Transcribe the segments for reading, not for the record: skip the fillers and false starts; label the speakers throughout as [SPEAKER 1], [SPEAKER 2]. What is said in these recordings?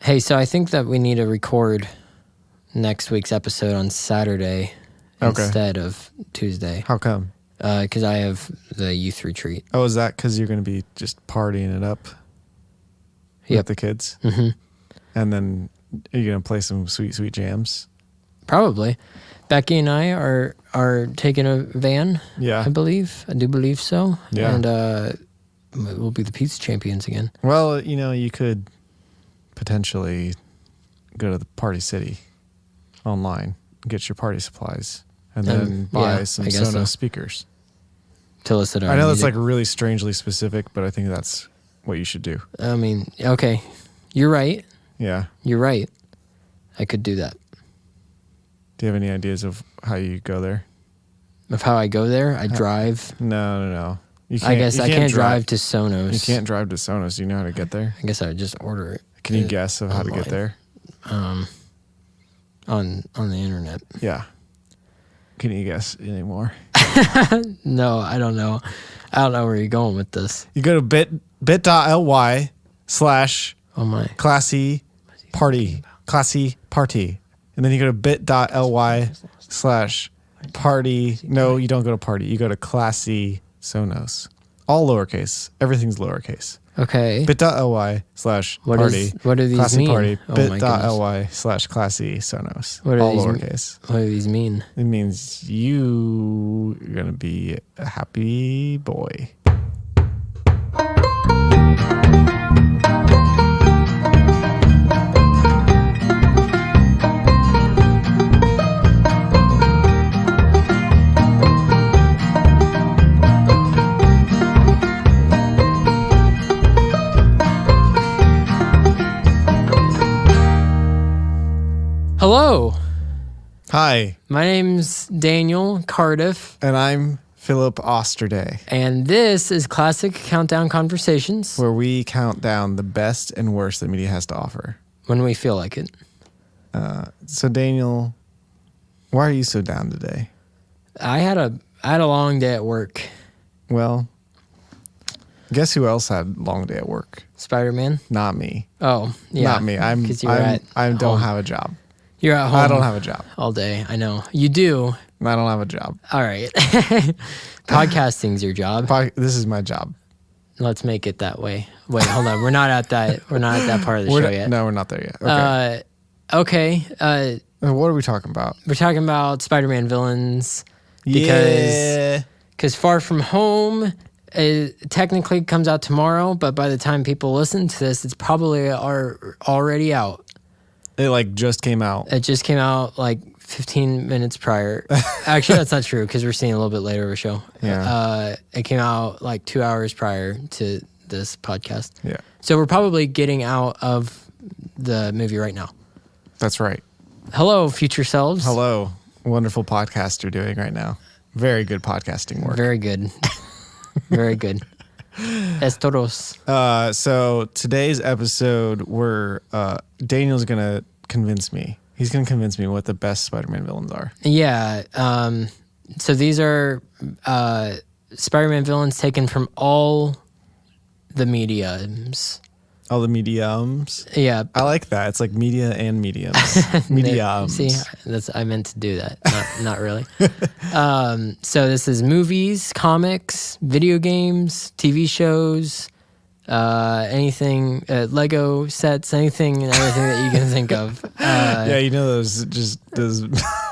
[SPEAKER 1] Hey, so I think that we need to record next week's episode on Saturday instead of Tuesday.
[SPEAKER 2] How come?
[SPEAKER 1] Because I have the youth retreat.
[SPEAKER 2] Oh, is that because you're going to be just partying it up with the kids?
[SPEAKER 1] Mm-hmm.
[SPEAKER 2] And then are you going to play some sweet, sweet jams?
[SPEAKER 1] Probably. Becky and I are taking a van,
[SPEAKER 2] Yeah.
[SPEAKER 1] I believe. I do believe so.
[SPEAKER 2] Yeah.
[SPEAKER 1] And we'll be the pizza champions again.
[SPEAKER 2] Well, you could potentially go to the Party City online, get your party supplies, and then buy some Sonos speakers.
[SPEAKER 1] To listen to
[SPEAKER 2] I know
[SPEAKER 1] music.
[SPEAKER 2] that's like really strangely specific, but I think that's what you should do.
[SPEAKER 1] I mean, okay. You're right.
[SPEAKER 2] Yeah.
[SPEAKER 1] You're right. I could do that.
[SPEAKER 2] Do you have any ideas of how you go there?
[SPEAKER 1] Of how I go there? I drive.
[SPEAKER 2] No. You
[SPEAKER 1] I guess I can't drive to Sonos.
[SPEAKER 2] You can't drive to Sonos. Do you know how to get there?
[SPEAKER 1] I guess I would just order it.
[SPEAKER 2] Can you guess of how to get there?
[SPEAKER 1] On the internet.
[SPEAKER 2] Yeah. Can you guess anymore?
[SPEAKER 1] No, I don't know. I don't know where you're going with this.
[SPEAKER 2] You go to bit.ly/
[SPEAKER 1] Oh my.
[SPEAKER 2] classy party. And then you go to bit.ly/ party. No, you don't go to party. You go to classy Sonos. All lowercase. Everything's lowercase.
[SPEAKER 1] Okay.
[SPEAKER 2] bit.ly/ party.
[SPEAKER 1] What do these
[SPEAKER 2] classy
[SPEAKER 1] mean?
[SPEAKER 2] party.
[SPEAKER 1] Oh my goodness.
[SPEAKER 2] bit.ly/ classy Sonos.
[SPEAKER 1] What
[SPEAKER 2] All
[SPEAKER 1] these
[SPEAKER 2] lowercase.
[SPEAKER 1] What do these mean?
[SPEAKER 2] It means you're going to be a happy boy.
[SPEAKER 1] Hello.
[SPEAKER 2] Hi.
[SPEAKER 1] My name's Daniel Cardiff.
[SPEAKER 2] And I'm Philip Osterday,
[SPEAKER 1] And this is Classic Countdown Conversations.
[SPEAKER 2] where we count down the best and worst that media has to offer.
[SPEAKER 1] When we feel like it.
[SPEAKER 2] So Daniel, why are you so down today?
[SPEAKER 1] I had a long day at work.
[SPEAKER 2] Well, guess who else had a long day at work?
[SPEAKER 1] Spider-Man?
[SPEAKER 2] Not me.
[SPEAKER 1] Oh, yeah.
[SPEAKER 2] Not me. I don't
[SPEAKER 1] home.
[SPEAKER 2] have a job.
[SPEAKER 1] You're at home.
[SPEAKER 2] I don't have a job.
[SPEAKER 1] all day. I know. You do.
[SPEAKER 2] I don't have a job.
[SPEAKER 1] All right. Podcasting's your job.
[SPEAKER 2] This is my job.
[SPEAKER 1] Let's make it that way. Wait, hold on. We're not at that part of the show yet.
[SPEAKER 2] No, we're not there yet. Okay.
[SPEAKER 1] Okay.
[SPEAKER 2] What are we talking about?
[SPEAKER 1] We're talking about Spiderman Villains because Far From Home technically comes out tomorrow, but by the time people listen to this, it's probably already out.
[SPEAKER 2] It just came out.
[SPEAKER 1] It just came out 15 minutes prior. Actually, that's not true because we're seeing a little bit later of a show.
[SPEAKER 2] Yeah.
[SPEAKER 1] It came out 2 hours prior to this podcast.
[SPEAKER 2] Yeah.
[SPEAKER 1] So we're probably getting out of the movie right now.
[SPEAKER 2] That's right.
[SPEAKER 1] Hello, future selves.
[SPEAKER 2] Hello. Wonderful podcast you're doing right now. Very good podcasting work.
[SPEAKER 1] Very good. Very good. Estoros.
[SPEAKER 2] So today's episode, Daniel's going to convince me. He's going to convince me what the best Spider-Man villains are.
[SPEAKER 1] Yeah. So these are Spider-Man villains taken from all the mediums.
[SPEAKER 2] All the mediums.
[SPEAKER 1] Yeah.
[SPEAKER 2] I like that. It's like media and mediums. Mediums.
[SPEAKER 1] See, I meant to do that. Not really. So this is movies, comics, video games, TV shows, anything, Lego sets, anything and everything that you can think of.
[SPEAKER 2] Yeah, those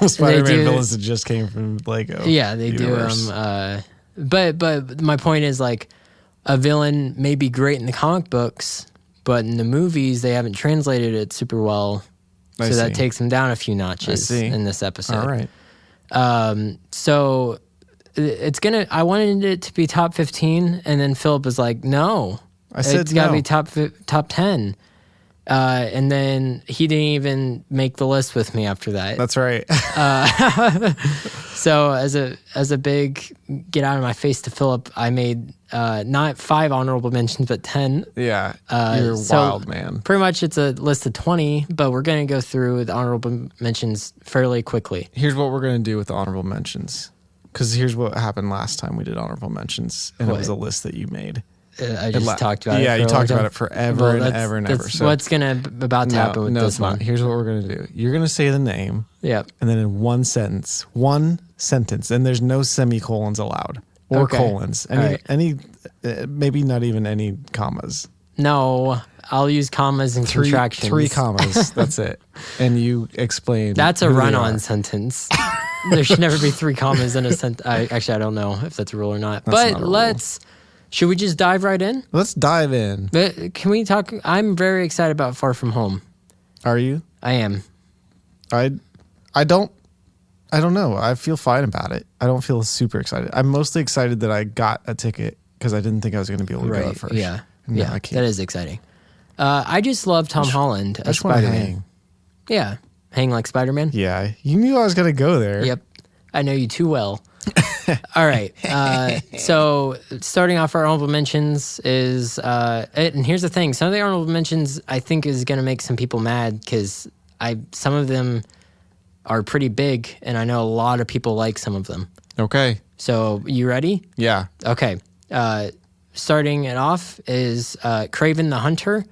[SPEAKER 2] Spider-Man villains that just came from Lego.
[SPEAKER 1] Yeah, they
[SPEAKER 2] universe.
[SPEAKER 1] do. But my point is a villain may be great in the comic books, but in the movies they haven't translated it super well. So that takes them down a few notches in this episode.
[SPEAKER 2] All right.
[SPEAKER 1] So I wanted it to be top 15, and then Philip was like, no.
[SPEAKER 2] I said
[SPEAKER 1] it's got to be top 10. And then he didn't even make the list with me after that.
[SPEAKER 2] That's right.
[SPEAKER 1] So as a big get out of my face to Philip, I made not 5 honorable mentions, but 10.
[SPEAKER 2] Yeah, you're wild, man.
[SPEAKER 1] Pretty much it's a list of 20, but we're going to go through the honorable mentions fairly quickly.
[SPEAKER 2] Here's what we're going to do with the honorable mentions. Because here's what happened last time we did honorable mentions, and it was a list that you made.
[SPEAKER 1] I just talked about it.
[SPEAKER 2] Yeah,
[SPEAKER 1] for
[SPEAKER 2] you
[SPEAKER 1] a long
[SPEAKER 2] talked
[SPEAKER 1] time.
[SPEAKER 2] about it forever and ever and ever.
[SPEAKER 1] That's what's about to happen with this
[SPEAKER 2] it's not.
[SPEAKER 1] one.
[SPEAKER 2] Here's what we're gonna do. You're gonna say the name.
[SPEAKER 1] Yep.
[SPEAKER 2] And then in one sentence, and there's no semicolons allowed or colons. Any, maybe not even any commas.
[SPEAKER 1] No, I'll use commas and contractions.
[SPEAKER 2] 3 commas. That's it. And you explain.
[SPEAKER 1] That's a run-on sentence. There should never be 3 commas in a sentence. Actually, I don't know if that's a rule or not. But should we just dive right in?
[SPEAKER 2] Let's dive in.
[SPEAKER 1] But can we talk? I'm very excited about Far From Home.
[SPEAKER 2] Are you?
[SPEAKER 1] I am.
[SPEAKER 2] I don't know. I feel fine about it. I don't feel super excited. I'm mostly excited that I got a ticket because I didn't think I was going to be able to go at first.
[SPEAKER 1] Yeah.
[SPEAKER 2] No,
[SPEAKER 1] yeah. That is exciting. I just love Tom Holland as Spider-Man. Yeah. Hang like Spider-Man?
[SPEAKER 2] Yeah. You knew I was going to go there.
[SPEAKER 1] Yep. I know you too well. All right. So starting off our honorable mentions is, and here's the thing. Some of the honorable mentions I think is going to make some people mad because some of them are pretty big and I know a lot of people like some of them.
[SPEAKER 2] Okay.
[SPEAKER 1] So you ready?
[SPEAKER 2] Yeah.
[SPEAKER 1] Okay. Starting it off is Kraven the Hunter.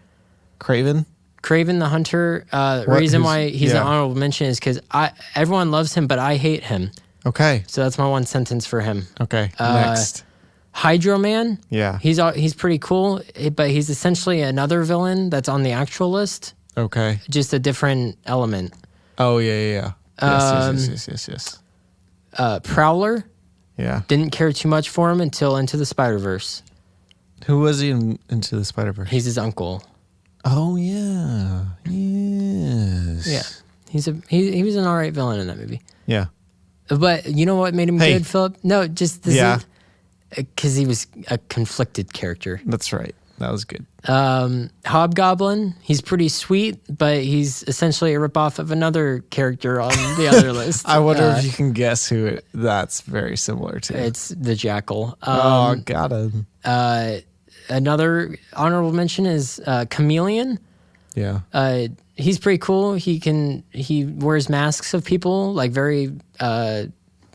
[SPEAKER 2] Kraven
[SPEAKER 1] the Hunter. Reason why he's an honorable mention is because everyone loves him, but I hate him.
[SPEAKER 2] Okay.
[SPEAKER 1] So that's my one sentence for him.
[SPEAKER 2] Okay. Next.
[SPEAKER 1] Hydro Man.
[SPEAKER 2] Yeah.
[SPEAKER 1] He's pretty cool, but he's essentially another villain that's on the actual list.
[SPEAKER 2] Okay.
[SPEAKER 1] Just a different element.
[SPEAKER 2] Oh, yeah. Yes.
[SPEAKER 1] Prowler.
[SPEAKER 2] Yeah.
[SPEAKER 1] Didn't care too much for him until Into the Spider-Verse.
[SPEAKER 2] Who was he in Into the Spider-Verse?
[SPEAKER 1] He's his uncle.
[SPEAKER 2] Oh, yeah. Yes.
[SPEAKER 1] Yeah. He was an all right villain in that movie.
[SPEAKER 2] Yeah.
[SPEAKER 1] But you know what made him good, Philip? No, just this because he was a conflicted character.
[SPEAKER 2] That's right. That was good.
[SPEAKER 1] Hobgoblin, he's pretty sweet, but he's essentially a ripoff of another character on the other list.
[SPEAKER 2] I wonder if you can guess who that's very similar to.
[SPEAKER 1] It's the Jackal.
[SPEAKER 2] Got him.
[SPEAKER 1] Another honorable mention is Chameleon.
[SPEAKER 2] Yeah.
[SPEAKER 1] He's pretty cool. He wears masks of people, like very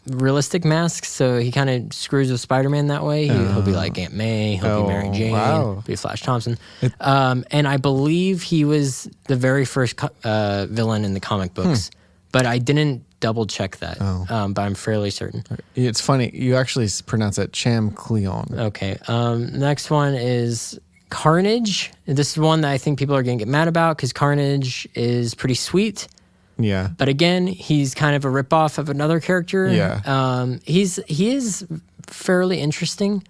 [SPEAKER 1] realistic masks. So he kind of screws with Spider-Man that way. He'll be like Aunt May. He'll be Mary Jane. Be Flash Thompson. And I believe he was the very first villain in the comic books. But I didn't double check that. But I'm fairly certain.
[SPEAKER 2] It's funny. You actually pronounce it Chameleon.
[SPEAKER 1] Okay. Next one is Carnage. This is one that I think people are going to get mad about because Carnage is pretty sweet.
[SPEAKER 2] Yeah.
[SPEAKER 1] But again, he's kind of a ripoff of another character.
[SPEAKER 2] Yeah.
[SPEAKER 1] He is fairly interesting,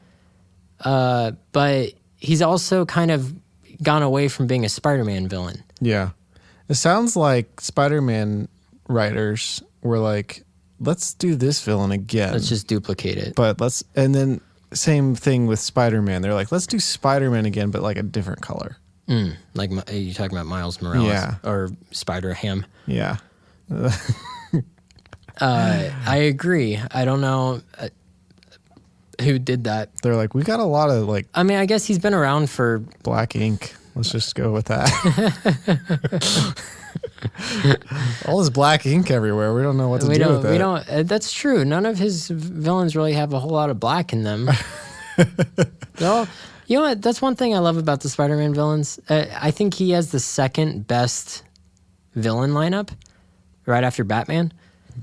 [SPEAKER 1] but he's also kind of gone away from being a Spider-Man villain.
[SPEAKER 2] Yeah. It sounds like Spider-Man writers were like, let's do this villain again.
[SPEAKER 1] Let's just duplicate it.
[SPEAKER 2] And then same thing with Spider-Man. They're like, let's do Spider-Man again, but like a different color.
[SPEAKER 1] Like you're talking about Miles Morales or Spider-Ham.
[SPEAKER 2] Yeah.
[SPEAKER 1] I agree. I don't know who did that.
[SPEAKER 2] They're like, we got a lot of like.
[SPEAKER 1] I mean, I guess he's been around for
[SPEAKER 2] black ink. Let's just go with that. All this black ink everywhere. We don't know what to do with it.
[SPEAKER 1] We don't. That's true. None of his villains really have a whole lot of black in them. You know what? That's one thing I love about the Spider-Man villains. I think he has the second best villain lineup, right after Batman.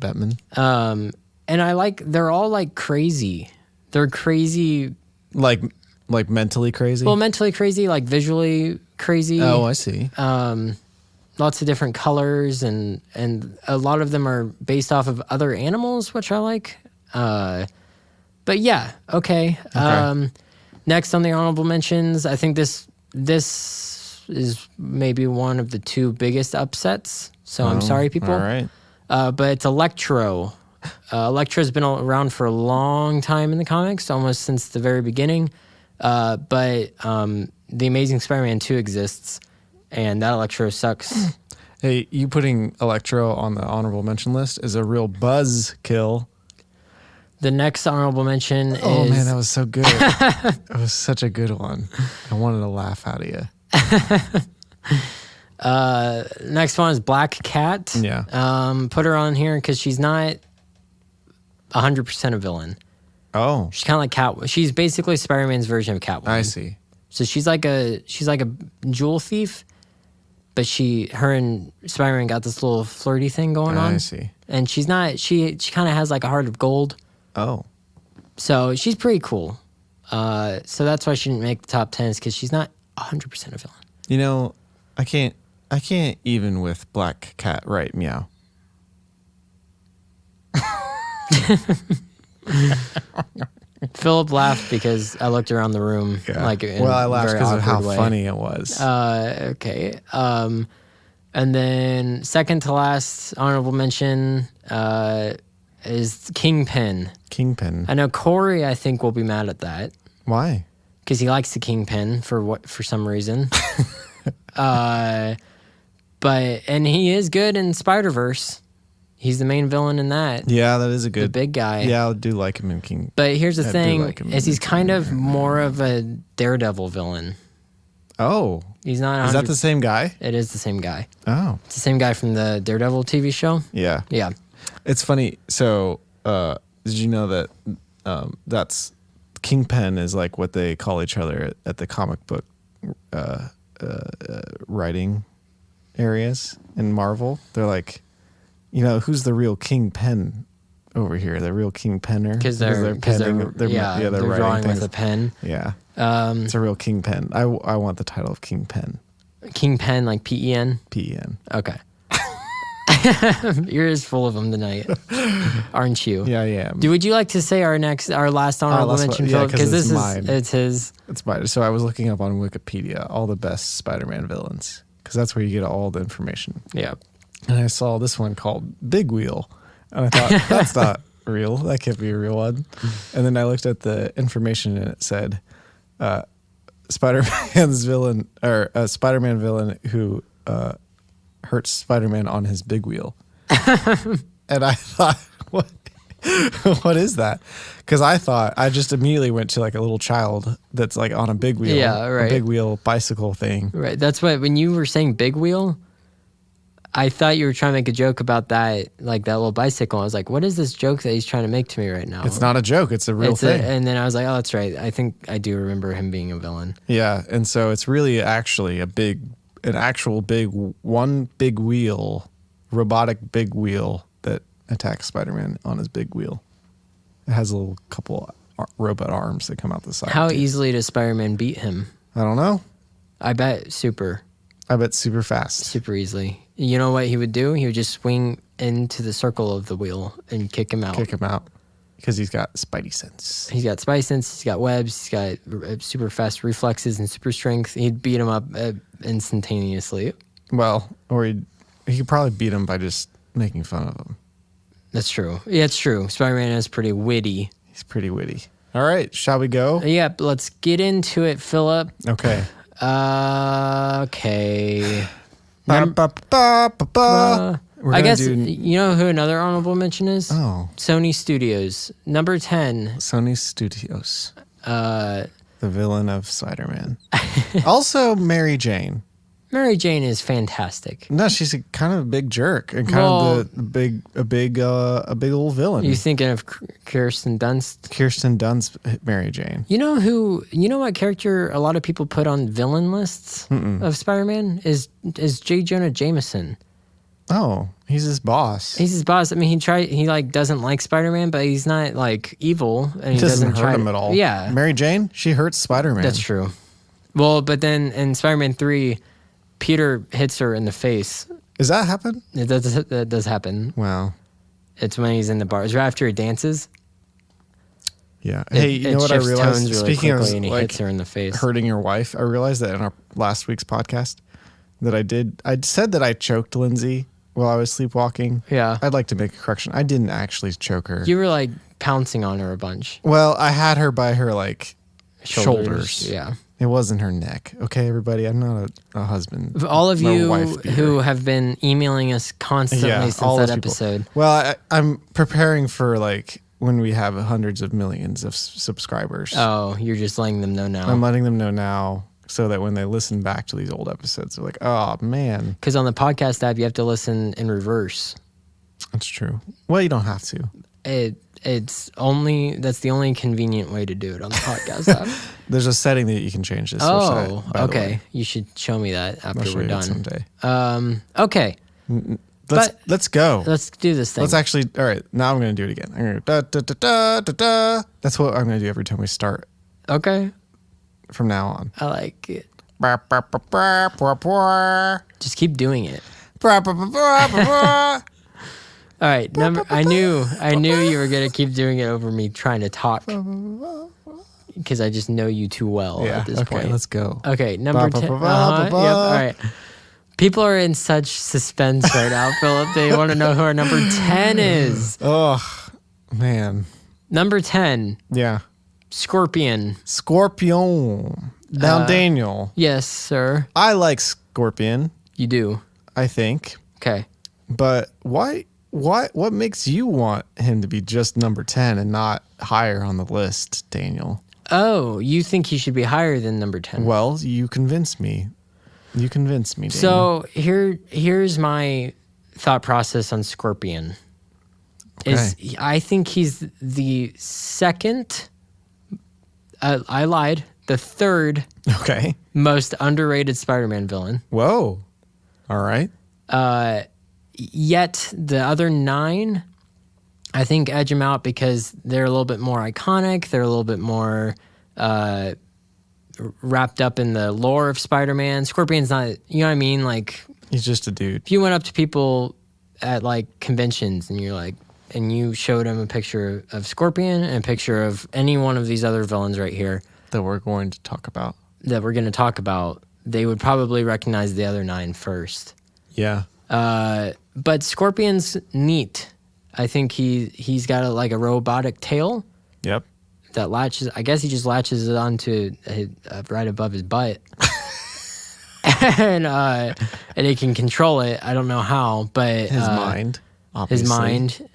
[SPEAKER 1] And they're all like crazy. They're crazy.
[SPEAKER 2] Like mentally crazy?
[SPEAKER 1] Well, mentally crazy, like visually crazy.
[SPEAKER 2] Oh, I see.
[SPEAKER 1] Lots of different colors, and a lot of them are based off of other animals, which I like. But yeah, okay. Next on the honorable mentions, I think this is maybe one of the 2 biggest upsets. So I'm sorry, people.
[SPEAKER 2] All right.
[SPEAKER 1] But it's Electro. Electro's been around for a long time in the comics, almost since the very beginning. But The Amazing Spider-Man 2 exists, and that Electro sucks.
[SPEAKER 2] Hey, you putting Electro on the honorable mention list is a real buzz kill.
[SPEAKER 1] The next honorable mention is...
[SPEAKER 2] Oh, man, that was so good. It was such a good one. I wanted to laugh out of you.
[SPEAKER 1] Next one is Black Cat.
[SPEAKER 2] Yeah.
[SPEAKER 1] Put her on here because she's not 100% a villain.
[SPEAKER 2] Oh.
[SPEAKER 1] She's kind of like She's basically Spider-Man's version of Catwoman.
[SPEAKER 2] I see.
[SPEAKER 1] So she's like a jewel thief, but her and Spider-Man got this little flirty thing going on.
[SPEAKER 2] I see.
[SPEAKER 1] And she's not. She kind of has like a heart of gold.
[SPEAKER 2] Oh.
[SPEAKER 1] So she's pretty cool. So that's why she didn't make the top 10, because she's not 100% a villain.
[SPEAKER 2] You know, I can't even with Black Cat write meow.
[SPEAKER 1] Philip laughed because I looked around the room.
[SPEAKER 2] Yeah.
[SPEAKER 1] Like, in
[SPEAKER 2] well, I
[SPEAKER 1] a
[SPEAKER 2] laughed
[SPEAKER 1] very
[SPEAKER 2] because of how
[SPEAKER 1] awkward way.
[SPEAKER 2] funny it was.
[SPEAKER 1] Okay. And then second to last honorable mention is Kingpin.
[SPEAKER 2] Kingpin.
[SPEAKER 1] I know Corey, I think, will be mad at that
[SPEAKER 2] Why?
[SPEAKER 1] because he likes the Kingpin for some reason. And he is good in Spider-Verse. He's the main villain in that.
[SPEAKER 2] Yeah, that is a
[SPEAKER 1] The
[SPEAKER 2] good
[SPEAKER 1] big guy.
[SPEAKER 2] Yeah, I do like him in King.
[SPEAKER 1] But here's the
[SPEAKER 2] I do
[SPEAKER 1] thing:
[SPEAKER 2] like him
[SPEAKER 1] is
[SPEAKER 2] in
[SPEAKER 1] he's kind of
[SPEAKER 2] Kingpin.
[SPEAKER 1] more of a Daredevil villain.
[SPEAKER 2] Oh,
[SPEAKER 1] He's not.
[SPEAKER 2] is that
[SPEAKER 1] 100
[SPEAKER 2] the same guy?
[SPEAKER 1] It is the same guy.
[SPEAKER 2] Oh,
[SPEAKER 1] It's the same guy from the Daredevil TV show.
[SPEAKER 2] yeah.
[SPEAKER 1] Yeah.
[SPEAKER 2] It's funny. So, did you know that that's Kingpin is like what they call each other at the comic book writing areas in Marvel? They're like, who's the real Kingpin over here? The real Kingpinner?
[SPEAKER 1] Because they're
[SPEAKER 2] penning- they're
[SPEAKER 1] drawing
[SPEAKER 2] writing
[SPEAKER 1] with
[SPEAKER 2] things.
[SPEAKER 1] a pen.
[SPEAKER 2] Yeah. It's a real Kingpin. I want the title of Kingpin.
[SPEAKER 1] Kingpin, like PEN.
[SPEAKER 2] P-E-N.
[SPEAKER 1] Okay. You're just full of them tonight, aren't you?
[SPEAKER 2] Yeah, I am.
[SPEAKER 1] Would you like to say our last honorable
[SPEAKER 2] last
[SPEAKER 1] mention,
[SPEAKER 2] one. Yeah,
[SPEAKER 1] Philip?
[SPEAKER 2] 'cause
[SPEAKER 1] Because
[SPEAKER 2] it's
[SPEAKER 1] this
[SPEAKER 2] mine.
[SPEAKER 1] it's his.
[SPEAKER 2] It's Spider. So I was looking up on Wikipedia all the best Spider-Man villains because that's where you get all the information.
[SPEAKER 1] Yeah.
[SPEAKER 2] And I saw this one called Big Wheel, and I thought that's not real. That can't be a real one. And then I looked at the information, and it said Spider-Man's villain or a Spider-Man villain who hurts Spider-Man on his big wheel. And I thought, what? What is that? Because I just immediately went to like a little child that's like on a big wheel,
[SPEAKER 1] Yeah, right.
[SPEAKER 2] a big wheel bicycle thing.
[SPEAKER 1] Right. That's what, when you were saying big wheel, I thought you were trying to make a joke about that, like that little bicycle. I was like, what is this joke that he's trying to make to me right now?
[SPEAKER 2] It's not a joke; it's a real thing.
[SPEAKER 1] And then I was like, oh, that's right. I think I do remember him being a villain.
[SPEAKER 2] Yeah, and so it's really actually one big wheel, robotic big wheel that attacks Spider-Man on his big wheel. It has a little couple robot arms that come out the side.
[SPEAKER 1] How
[SPEAKER 2] too.
[SPEAKER 1] easily does Spider-Man beat him?
[SPEAKER 2] I don't know.
[SPEAKER 1] I bet super
[SPEAKER 2] Super fast.
[SPEAKER 1] easily. You know what he would do? He would just swing into the circle of the wheel and kick him out.
[SPEAKER 2] Kick him out because he's got Spidey sense.
[SPEAKER 1] He's got spy sense, he's got webs, he's got super fast reflexes and super strength. He'd beat him up instantaneously.
[SPEAKER 2] Well, or he could probably beat him by just making fun of him.
[SPEAKER 1] That's true. Yeah, it's true. Spider-Man is pretty witty.
[SPEAKER 2] He's pretty witty. All right, shall we go?
[SPEAKER 1] Yeah, let's get into it, Philip.
[SPEAKER 2] Okay.
[SPEAKER 1] Okay.
[SPEAKER 2] We're
[SPEAKER 1] I
[SPEAKER 2] gonna
[SPEAKER 1] guess
[SPEAKER 2] do-
[SPEAKER 1] you know who another honorable mention is?
[SPEAKER 2] Oh,
[SPEAKER 1] Sony Studios. Number 10.
[SPEAKER 2] Sony Studios. The villain of Spider-Man. Also, Mary Jane.
[SPEAKER 1] Mary Jane is fantastic.
[SPEAKER 2] No, she's a kind of a big jerk and kind of a big old villain.
[SPEAKER 1] You thinking of Kirsten Dunst?
[SPEAKER 2] Kirsten Dunst, Mary Jane.
[SPEAKER 1] You know what character a lot of people put on villain lists of Spider-Man is J. Jonah Jameson.
[SPEAKER 2] Oh, he's his boss.
[SPEAKER 1] He's his boss. I mean, he like doesn't like Spider-Man, but he's not like evil, and
[SPEAKER 2] He doesn't
[SPEAKER 1] try
[SPEAKER 2] hurt him at all.
[SPEAKER 1] Yeah,
[SPEAKER 2] Mary Jane, she hurts Spider-Man.
[SPEAKER 1] that's true. Well, but then in Spider-Man 3, Peter hits her in the face.
[SPEAKER 2] Does that happen?
[SPEAKER 1] That does happen.
[SPEAKER 2] Wow.
[SPEAKER 1] It's when he's in the bar. It's right after he dances.
[SPEAKER 2] Yeah. Hey, you know what I
[SPEAKER 1] shifts
[SPEAKER 2] realized?
[SPEAKER 1] tones really
[SPEAKER 2] Speaking of
[SPEAKER 1] quickly, and he
[SPEAKER 2] like
[SPEAKER 1] hits her in the face.
[SPEAKER 2] hurting your wife, I realized that in our last week's podcast that I said that I choked Lindsay while I was sleepwalking.
[SPEAKER 1] Yeah.
[SPEAKER 2] I'd like to make a correction. I didn't actually choke her.
[SPEAKER 1] You were like pouncing on her a bunch.
[SPEAKER 2] Well, I had her by her like shoulders.
[SPEAKER 1] Yeah.
[SPEAKER 2] It wasn't her neck. Okay, everybody. I'm not a husband.
[SPEAKER 1] All of
[SPEAKER 2] or
[SPEAKER 1] you
[SPEAKER 2] wife beater.
[SPEAKER 1] who have been emailing us constantly since
[SPEAKER 2] all
[SPEAKER 1] that
[SPEAKER 2] those people.
[SPEAKER 1] episode.
[SPEAKER 2] Well, I'm preparing for like when we have hundreds of millions of subscribers.
[SPEAKER 1] Oh, you're just letting them know now.
[SPEAKER 2] I'm letting them know now so that when they listen back to these old episodes, they're like, oh, man.
[SPEAKER 1] Because on the podcast app, you have to listen in reverse.
[SPEAKER 2] That's true. Well, you don't have to.
[SPEAKER 1] That's the only convenient way to do it on the podcast app.
[SPEAKER 2] There's a setting that you can change this.
[SPEAKER 1] Oh,
[SPEAKER 2] by the
[SPEAKER 1] okay.
[SPEAKER 2] way.
[SPEAKER 1] You should show me that
[SPEAKER 2] I'll
[SPEAKER 1] after
[SPEAKER 2] show
[SPEAKER 1] we're
[SPEAKER 2] you that
[SPEAKER 1] done.
[SPEAKER 2] someday.
[SPEAKER 1] Okay.
[SPEAKER 2] Let's go.
[SPEAKER 1] Let's do this thing.
[SPEAKER 2] Let's actually. All right. Now I'm going to do it again. I'm going to da da da da da da. That's what I'm going to do every time we start.
[SPEAKER 1] Okay.
[SPEAKER 2] From now on.
[SPEAKER 1] I like it.
[SPEAKER 2] Ba, ba, ba, ba, ba, ba.
[SPEAKER 1] Just keep doing it.
[SPEAKER 2] Ba, ba, ba, ba, ba, ba.
[SPEAKER 1] All right. I knew you were gonna keep doing it over me trying to talk because I just know you too well
[SPEAKER 2] Yeah.
[SPEAKER 1] at this
[SPEAKER 2] Okay.
[SPEAKER 1] point.
[SPEAKER 2] Let's go.
[SPEAKER 1] Okay. Number
[SPEAKER 2] Ba, ba,
[SPEAKER 1] 10.
[SPEAKER 2] ba, ba,
[SPEAKER 1] Yep.
[SPEAKER 2] ba, ba.
[SPEAKER 1] All right. People are in such suspense right now, Philip. They want to know who our number 10 is.
[SPEAKER 2] Oh man.
[SPEAKER 1] Number 10,
[SPEAKER 2] Yeah.
[SPEAKER 1] Scorpion.
[SPEAKER 2] Scorpion. Now, Daniel.
[SPEAKER 1] Yes, sir.
[SPEAKER 2] I like Scorpion.
[SPEAKER 1] You do.
[SPEAKER 2] I think.
[SPEAKER 1] Okay.
[SPEAKER 2] But why? What makes you want him to be just number 10 and not higher on the list, Daniel?
[SPEAKER 1] Oh, you think he should be higher than number 10?
[SPEAKER 2] Well, you convinced me. You convinced me, Daniel.
[SPEAKER 1] So here's my thought process on Scorpion. I think he's the second. I lied. The third
[SPEAKER 2] Okay.
[SPEAKER 1] most underrated Spider-Man villain.
[SPEAKER 2] Whoa. All right.
[SPEAKER 1] Yet the other 9, I think, edge him out because they're a little bit more iconic. They're a little bit more wrapped up in the lore of Spider-Man. Scorpion's not, you know what I mean? Like,
[SPEAKER 2] He's just a dude.
[SPEAKER 1] if you went up to people at like conventions and and you showed them a picture of Scorpion and a picture of any one of these other villains right here
[SPEAKER 2] That we're going to talk about.
[SPEAKER 1] that we're going to talk about, they would probably recognize the other 9 first.
[SPEAKER 2] Yeah.
[SPEAKER 1] But Scorpion's neat. I think he's got a robotic tail
[SPEAKER 2] Yep.
[SPEAKER 1] that latches. I guess he just latches it onto right above his butt, and he can control it. I don't know how, but
[SPEAKER 2] His mind. Obviously.
[SPEAKER 1] his mind.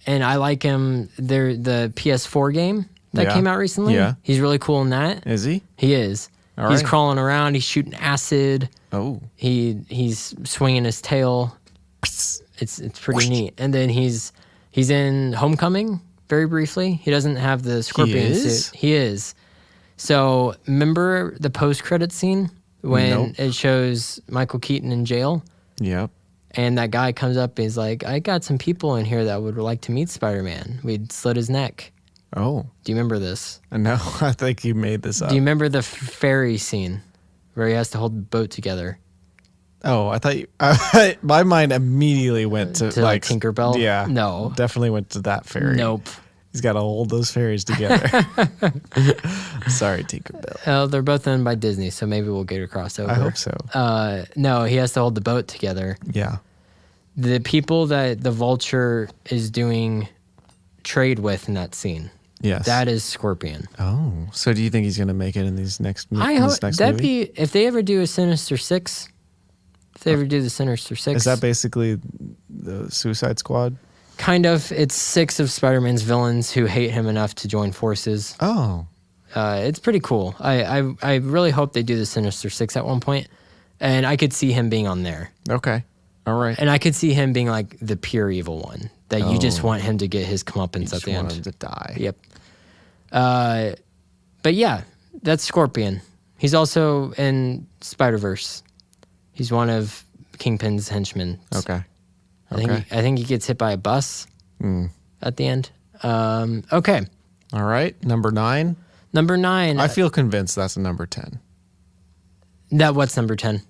[SPEAKER 1] And I like him. The PS4 game that
[SPEAKER 2] Yeah.
[SPEAKER 1] came out recently.
[SPEAKER 2] Yeah.
[SPEAKER 1] He's really cool in that.
[SPEAKER 2] Is he?
[SPEAKER 1] He is.
[SPEAKER 2] All
[SPEAKER 1] He's
[SPEAKER 2] right.
[SPEAKER 1] crawling around. He's shooting acid.
[SPEAKER 2] Oh.
[SPEAKER 1] He's swinging his tail. It's pretty neat. And then he's in Homecoming very briefly. He doesn't have the Scorpion
[SPEAKER 2] is?
[SPEAKER 1] suit. He is. So remember the post-credit scene when
[SPEAKER 2] Nope.
[SPEAKER 1] it shows Michael Keaton in jail,
[SPEAKER 2] Yep.
[SPEAKER 1] and that guy comes up and he's like, "I got some people in here that would like to meet Spider-Man." We'd slit his neck.
[SPEAKER 2] Oh.
[SPEAKER 1] Do you remember this?
[SPEAKER 2] No, I think you made this up.
[SPEAKER 1] Do you remember the ferry scene where he has to hold the boat together?
[SPEAKER 2] Oh, I thought you. My mind immediately went to
[SPEAKER 1] like Tinkerbell?
[SPEAKER 2] Yeah,
[SPEAKER 1] No.
[SPEAKER 2] definitely went to that ferry.
[SPEAKER 1] Nope.
[SPEAKER 2] He's got to hold those ferries together. Sorry, Tinkerbell.
[SPEAKER 1] Oh, they're both owned by Disney, so maybe we'll get a crossover.
[SPEAKER 2] I hope so.
[SPEAKER 1] No, he has to hold the boat together.
[SPEAKER 2] Yeah.
[SPEAKER 1] The people that the Vulture is doing trade with in that scene,
[SPEAKER 2] Yes.
[SPEAKER 1] that is Scorpion.
[SPEAKER 2] Oh, so do you think he's going to make it in these next?
[SPEAKER 1] I
[SPEAKER 2] in
[SPEAKER 1] hope
[SPEAKER 2] this next
[SPEAKER 1] that'd
[SPEAKER 2] movie?
[SPEAKER 1] be if they ever do a Sinister Six. If they ever do the Sinister Six,
[SPEAKER 2] Is that basically the Suicide Squad?
[SPEAKER 1] kind of? It's 6 of Spider-Man's villains who hate him enough to join forces.
[SPEAKER 2] Oh,
[SPEAKER 1] It's pretty cool. I really hope they do the Sinister Six at one point, and I could see him being on there.
[SPEAKER 2] okay. All right.
[SPEAKER 1] And I could see him being like the pure evil one that you just want him to get his comeuppance at
[SPEAKER 2] Just
[SPEAKER 1] the
[SPEAKER 2] want
[SPEAKER 1] end.
[SPEAKER 2] him to die.
[SPEAKER 1] Yep. But yeah, that's Scorpion. He's also in Spider-Verse. He's one of Kingpin's henchmen.
[SPEAKER 2] Okay.
[SPEAKER 1] I think he gets hit by a bus at the end. Okay.
[SPEAKER 2] All right. Number 9.
[SPEAKER 1] Number 9.
[SPEAKER 2] I feel convinced that's a number 10.
[SPEAKER 1] What's number 10?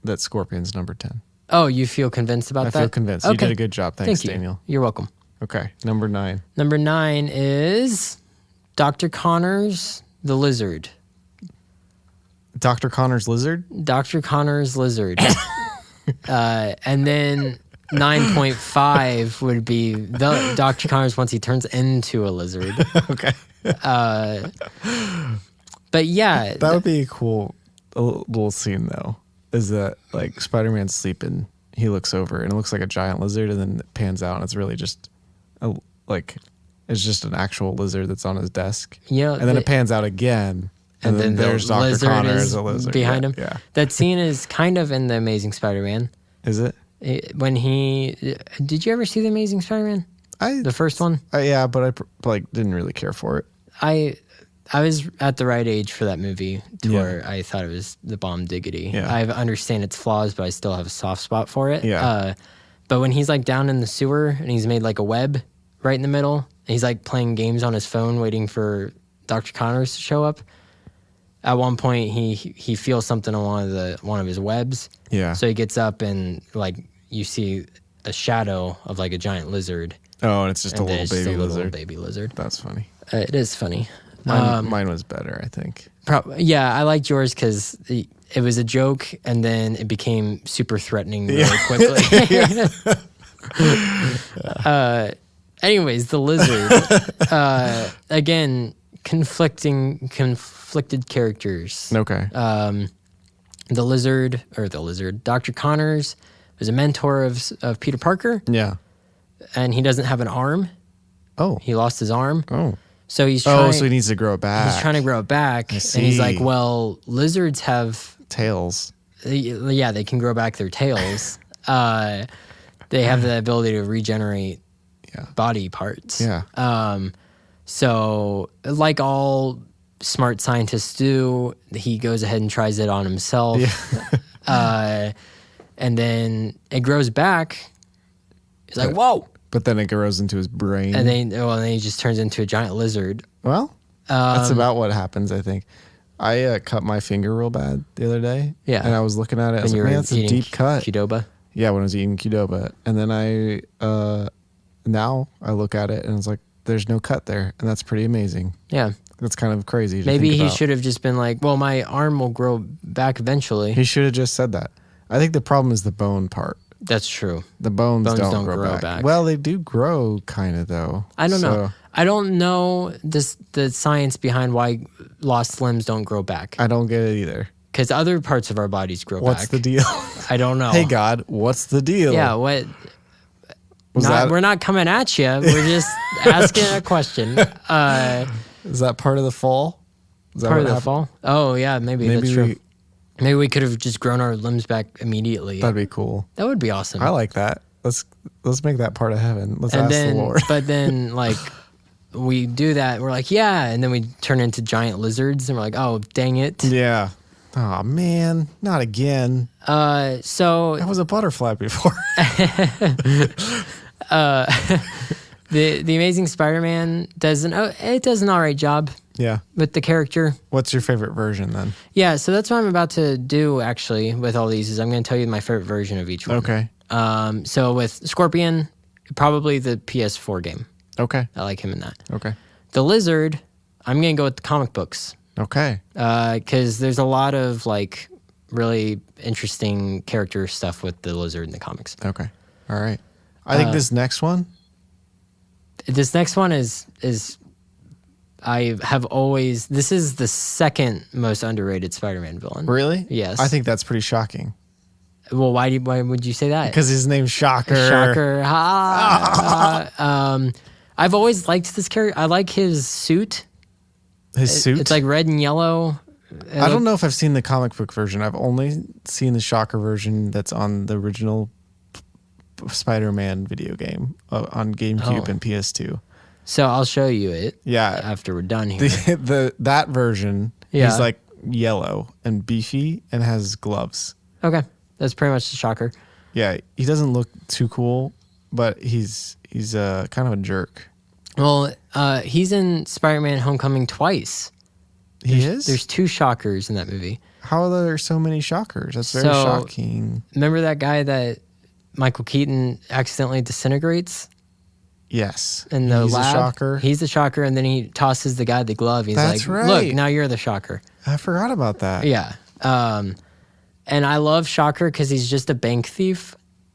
[SPEAKER 2] That Scorpion's number 10.
[SPEAKER 1] Oh, you feel convinced about
[SPEAKER 2] I
[SPEAKER 1] that?
[SPEAKER 2] feel convinced. You did a good job. Thanks,
[SPEAKER 1] Thank you.
[SPEAKER 2] Daniel.
[SPEAKER 1] You're welcome.
[SPEAKER 2] Okay. Number 9.
[SPEAKER 1] Number 9 is Dr. Connors the Lizard.
[SPEAKER 2] Dr. Connor's lizard?
[SPEAKER 1] Dr. Connor's Lizard. And then 9.5 would be the Dr. Connors once he turns into a lizard.
[SPEAKER 2] Okay.
[SPEAKER 1] But yeah,
[SPEAKER 2] That would be a cool little scene, though. Is that like Spider-Man's sleeping, he looks over and it looks like a giant lizard, and then it pans out and it's really just it's just an actual lizard that's on his desk.
[SPEAKER 1] Yeah,
[SPEAKER 2] and then it pans out again, and then there's
[SPEAKER 1] the
[SPEAKER 2] Dr.
[SPEAKER 1] lizard
[SPEAKER 2] Connor
[SPEAKER 1] is
[SPEAKER 2] as a lizard
[SPEAKER 1] behind him.
[SPEAKER 2] Yeah.
[SPEAKER 1] That scene is kind of in The Amazing Spider-Man.
[SPEAKER 2] Is it?
[SPEAKER 1] When did you ever see The Amazing Spider-Man? The first one?
[SPEAKER 2] Yeah, but I didn't really care for it.
[SPEAKER 1] I was at the right age for that movie to
[SPEAKER 2] Yeah.
[SPEAKER 1] where I thought it was the bomb diggity.
[SPEAKER 2] Yeah.
[SPEAKER 1] I understand its flaws, but I still have a soft spot for it.
[SPEAKER 2] Yeah.
[SPEAKER 1] But when he's like down in the sewer and he's made like a web right in the middle, and he's like playing games on his phone waiting for Dr. Connors to show up. At one point, he feels something on one of his webs.
[SPEAKER 2] Yeah.
[SPEAKER 1] So he gets up and like you see a shadow of like a giant lizard.
[SPEAKER 2] Oh, and it's just a
[SPEAKER 1] And then
[SPEAKER 2] little
[SPEAKER 1] it's just
[SPEAKER 2] baby
[SPEAKER 1] a little
[SPEAKER 2] lizard.
[SPEAKER 1] baby lizard.
[SPEAKER 2] That's funny.
[SPEAKER 1] It is funny.
[SPEAKER 2] Mine was better, I think.
[SPEAKER 1] Yeah, I liked yours because it was a joke and then it became super threatening really quickly. Anyways, the lizard. Again, conflicted characters.
[SPEAKER 2] Okay.
[SPEAKER 1] The lizard, Dr. Connors was a mentor of Peter Parker,
[SPEAKER 2] Yeah.
[SPEAKER 1] and he doesn't have an arm.
[SPEAKER 2] Oh.
[SPEAKER 1] He lost his arm.
[SPEAKER 2] Oh.
[SPEAKER 1] So he's
[SPEAKER 2] Oh,
[SPEAKER 1] trying,
[SPEAKER 2] so he needs to grow it back.
[SPEAKER 1] he's trying to grow it back.
[SPEAKER 2] I
[SPEAKER 1] And he's like,
[SPEAKER 2] see.
[SPEAKER 1] well, lizards have,
[SPEAKER 2] Tails.
[SPEAKER 1] yeah, they can grow back their tails. They have the ability to regenerate
[SPEAKER 2] Yeah.
[SPEAKER 1] body parts.
[SPEAKER 2] Yeah.
[SPEAKER 1] So, like all smart scientists do, he goes ahead and tries it on himself.
[SPEAKER 2] Yeah.
[SPEAKER 1] And then it grows back. He's like, whoa.
[SPEAKER 2] But then it grows into his brain.
[SPEAKER 1] And then he just turns into a giant lizard.
[SPEAKER 2] Well, that's about what happens, I think. I cut my finger real bad the other day.
[SPEAKER 1] Yeah.
[SPEAKER 2] And I was looking at it. I was like, man, that's a deep cut.
[SPEAKER 1] Qdoba.
[SPEAKER 2] Yeah, when I was eating Qdoba. And then now I look at it and it's like, there's no cut there. And that's pretty amazing.
[SPEAKER 1] Yeah.
[SPEAKER 2] That's kind of crazy. To
[SPEAKER 1] Maybe
[SPEAKER 2] think
[SPEAKER 1] he
[SPEAKER 2] about.
[SPEAKER 1] should have just been like, well, my arm will grow back eventually.
[SPEAKER 2] He should have just said that. I think the problem is the bone part.
[SPEAKER 1] That's true.
[SPEAKER 2] The bones
[SPEAKER 1] don't
[SPEAKER 2] grow
[SPEAKER 1] grow
[SPEAKER 2] back.
[SPEAKER 1] back.
[SPEAKER 2] Well, they do grow kind of though.
[SPEAKER 1] I don't know.
[SPEAKER 2] So,
[SPEAKER 1] I don't know the science behind why lost limbs don't grow back.
[SPEAKER 2] I don't get it either.
[SPEAKER 1] Because other parts of our bodies grow
[SPEAKER 2] What's
[SPEAKER 1] back.
[SPEAKER 2] the deal?
[SPEAKER 1] I don't know.
[SPEAKER 2] Hey God, what's the deal?
[SPEAKER 1] Yeah, what?
[SPEAKER 2] Was that-
[SPEAKER 1] We're not coming at you. We're just asking a question.
[SPEAKER 2] Is that part of the fall? Is that
[SPEAKER 1] Part of
[SPEAKER 2] what
[SPEAKER 1] the
[SPEAKER 2] happened?
[SPEAKER 1] fall? Oh, yeah, maybe that's true. Maybe we could have just grown our limbs back immediately.
[SPEAKER 2] That'd be cool.
[SPEAKER 1] That would be awesome.
[SPEAKER 2] I like that. Let's make that part of heaven. Let's
[SPEAKER 1] And
[SPEAKER 2] ask
[SPEAKER 1] then,
[SPEAKER 2] the Lord.
[SPEAKER 1] but then, like, we do that. We're like, yeah. And then we turn into giant lizards and we're like, oh, dang it.
[SPEAKER 2] Yeah. Oh man, not again.
[SPEAKER 1] So
[SPEAKER 2] I was a butterfly before.
[SPEAKER 1] the Amazing Spider-Man does an all right job
[SPEAKER 2] Yeah.
[SPEAKER 1] with the character.
[SPEAKER 2] What's your favorite version then?
[SPEAKER 1] Yeah, so that's what I'm about to do actually with all these is I'm going to tell you my favorite version of each one.
[SPEAKER 2] Okay.
[SPEAKER 1] So with Scorpion, probably the PS4 game.
[SPEAKER 2] Okay.
[SPEAKER 1] I like him in that.
[SPEAKER 2] Okay.
[SPEAKER 1] The Lizard, I'm going to go with the comic books
[SPEAKER 2] Okay.
[SPEAKER 1] because there's a lot of like really interesting character stuff with the Lizard in the comics.
[SPEAKER 2] Okay. All right. I think this next one.
[SPEAKER 1] This next one is I have always this is the second most underrated Spider-Man villain.
[SPEAKER 2] Really?
[SPEAKER 1] Yes.
[SPEAKER 2] I think that's pretty shocking.
[SPEAKER 1] Well, why would you say that?
[SPEAKER 2] Because his name's Shocker.
[SPEAKER 1] Shocker. I've always liked this character. I like his suit.
[SPEAKER 2] His suit?
[SPEAKER 1] It's like red and yellow.
[SPEAKER 2] I don't know if I've seen the comic book version. I've only seen the Shocker version that's on the original Spider-Man video game on GameCube and PS2.
[SPEAKER 1] So I'll show you it.
[SPEAKER 2] Yeah.
[SPEAKER 1] After we're done here.
[SPEAKER 2] That version,
[SPEAKER 1] Yeah.
[SPEAKER 2] he's like yellow and beefy and has gloves.
[SPEAKER 1] Okay, that's pretty much the Shocker.
[SPEAKER 2] Yeah, he doesn't look too cool, but he's kind of a jerk.
[SPEAKER 1] Well, he's in Spider-Man: Homecoming twice.
[SPEAKER 2] There's
[SPEAKER 1] There's two Shockers in that movie.
[SPEAKER 2] How are there so many Shockers? That's very
[SPEAKER 1] So-
[SPEAKER 2] shocking.
[SPEAKER 1] Remember that guy that Michael Keaton accidentally disintegrates
[SPEAKER 2] Yes.
[SPEAKER 1] in the
[SPEAKER 2] he's
[SPEAKER 1] lab?
[SPEAKER 2] a Shocker.
[SPEAKER 1] He's the Shocker, and then he tosses the guy the glove. He's
[SPEAKER 2] That's
[SPEAKER 1] like,
[SPEAKER 2] right.
[SPEAKER 1] "Look, now you're the Shocker."
[SPEAKER 2] I forgot about that.
[SPEAKER 1] Yeah. And I love Shocker because he's just a bank thief.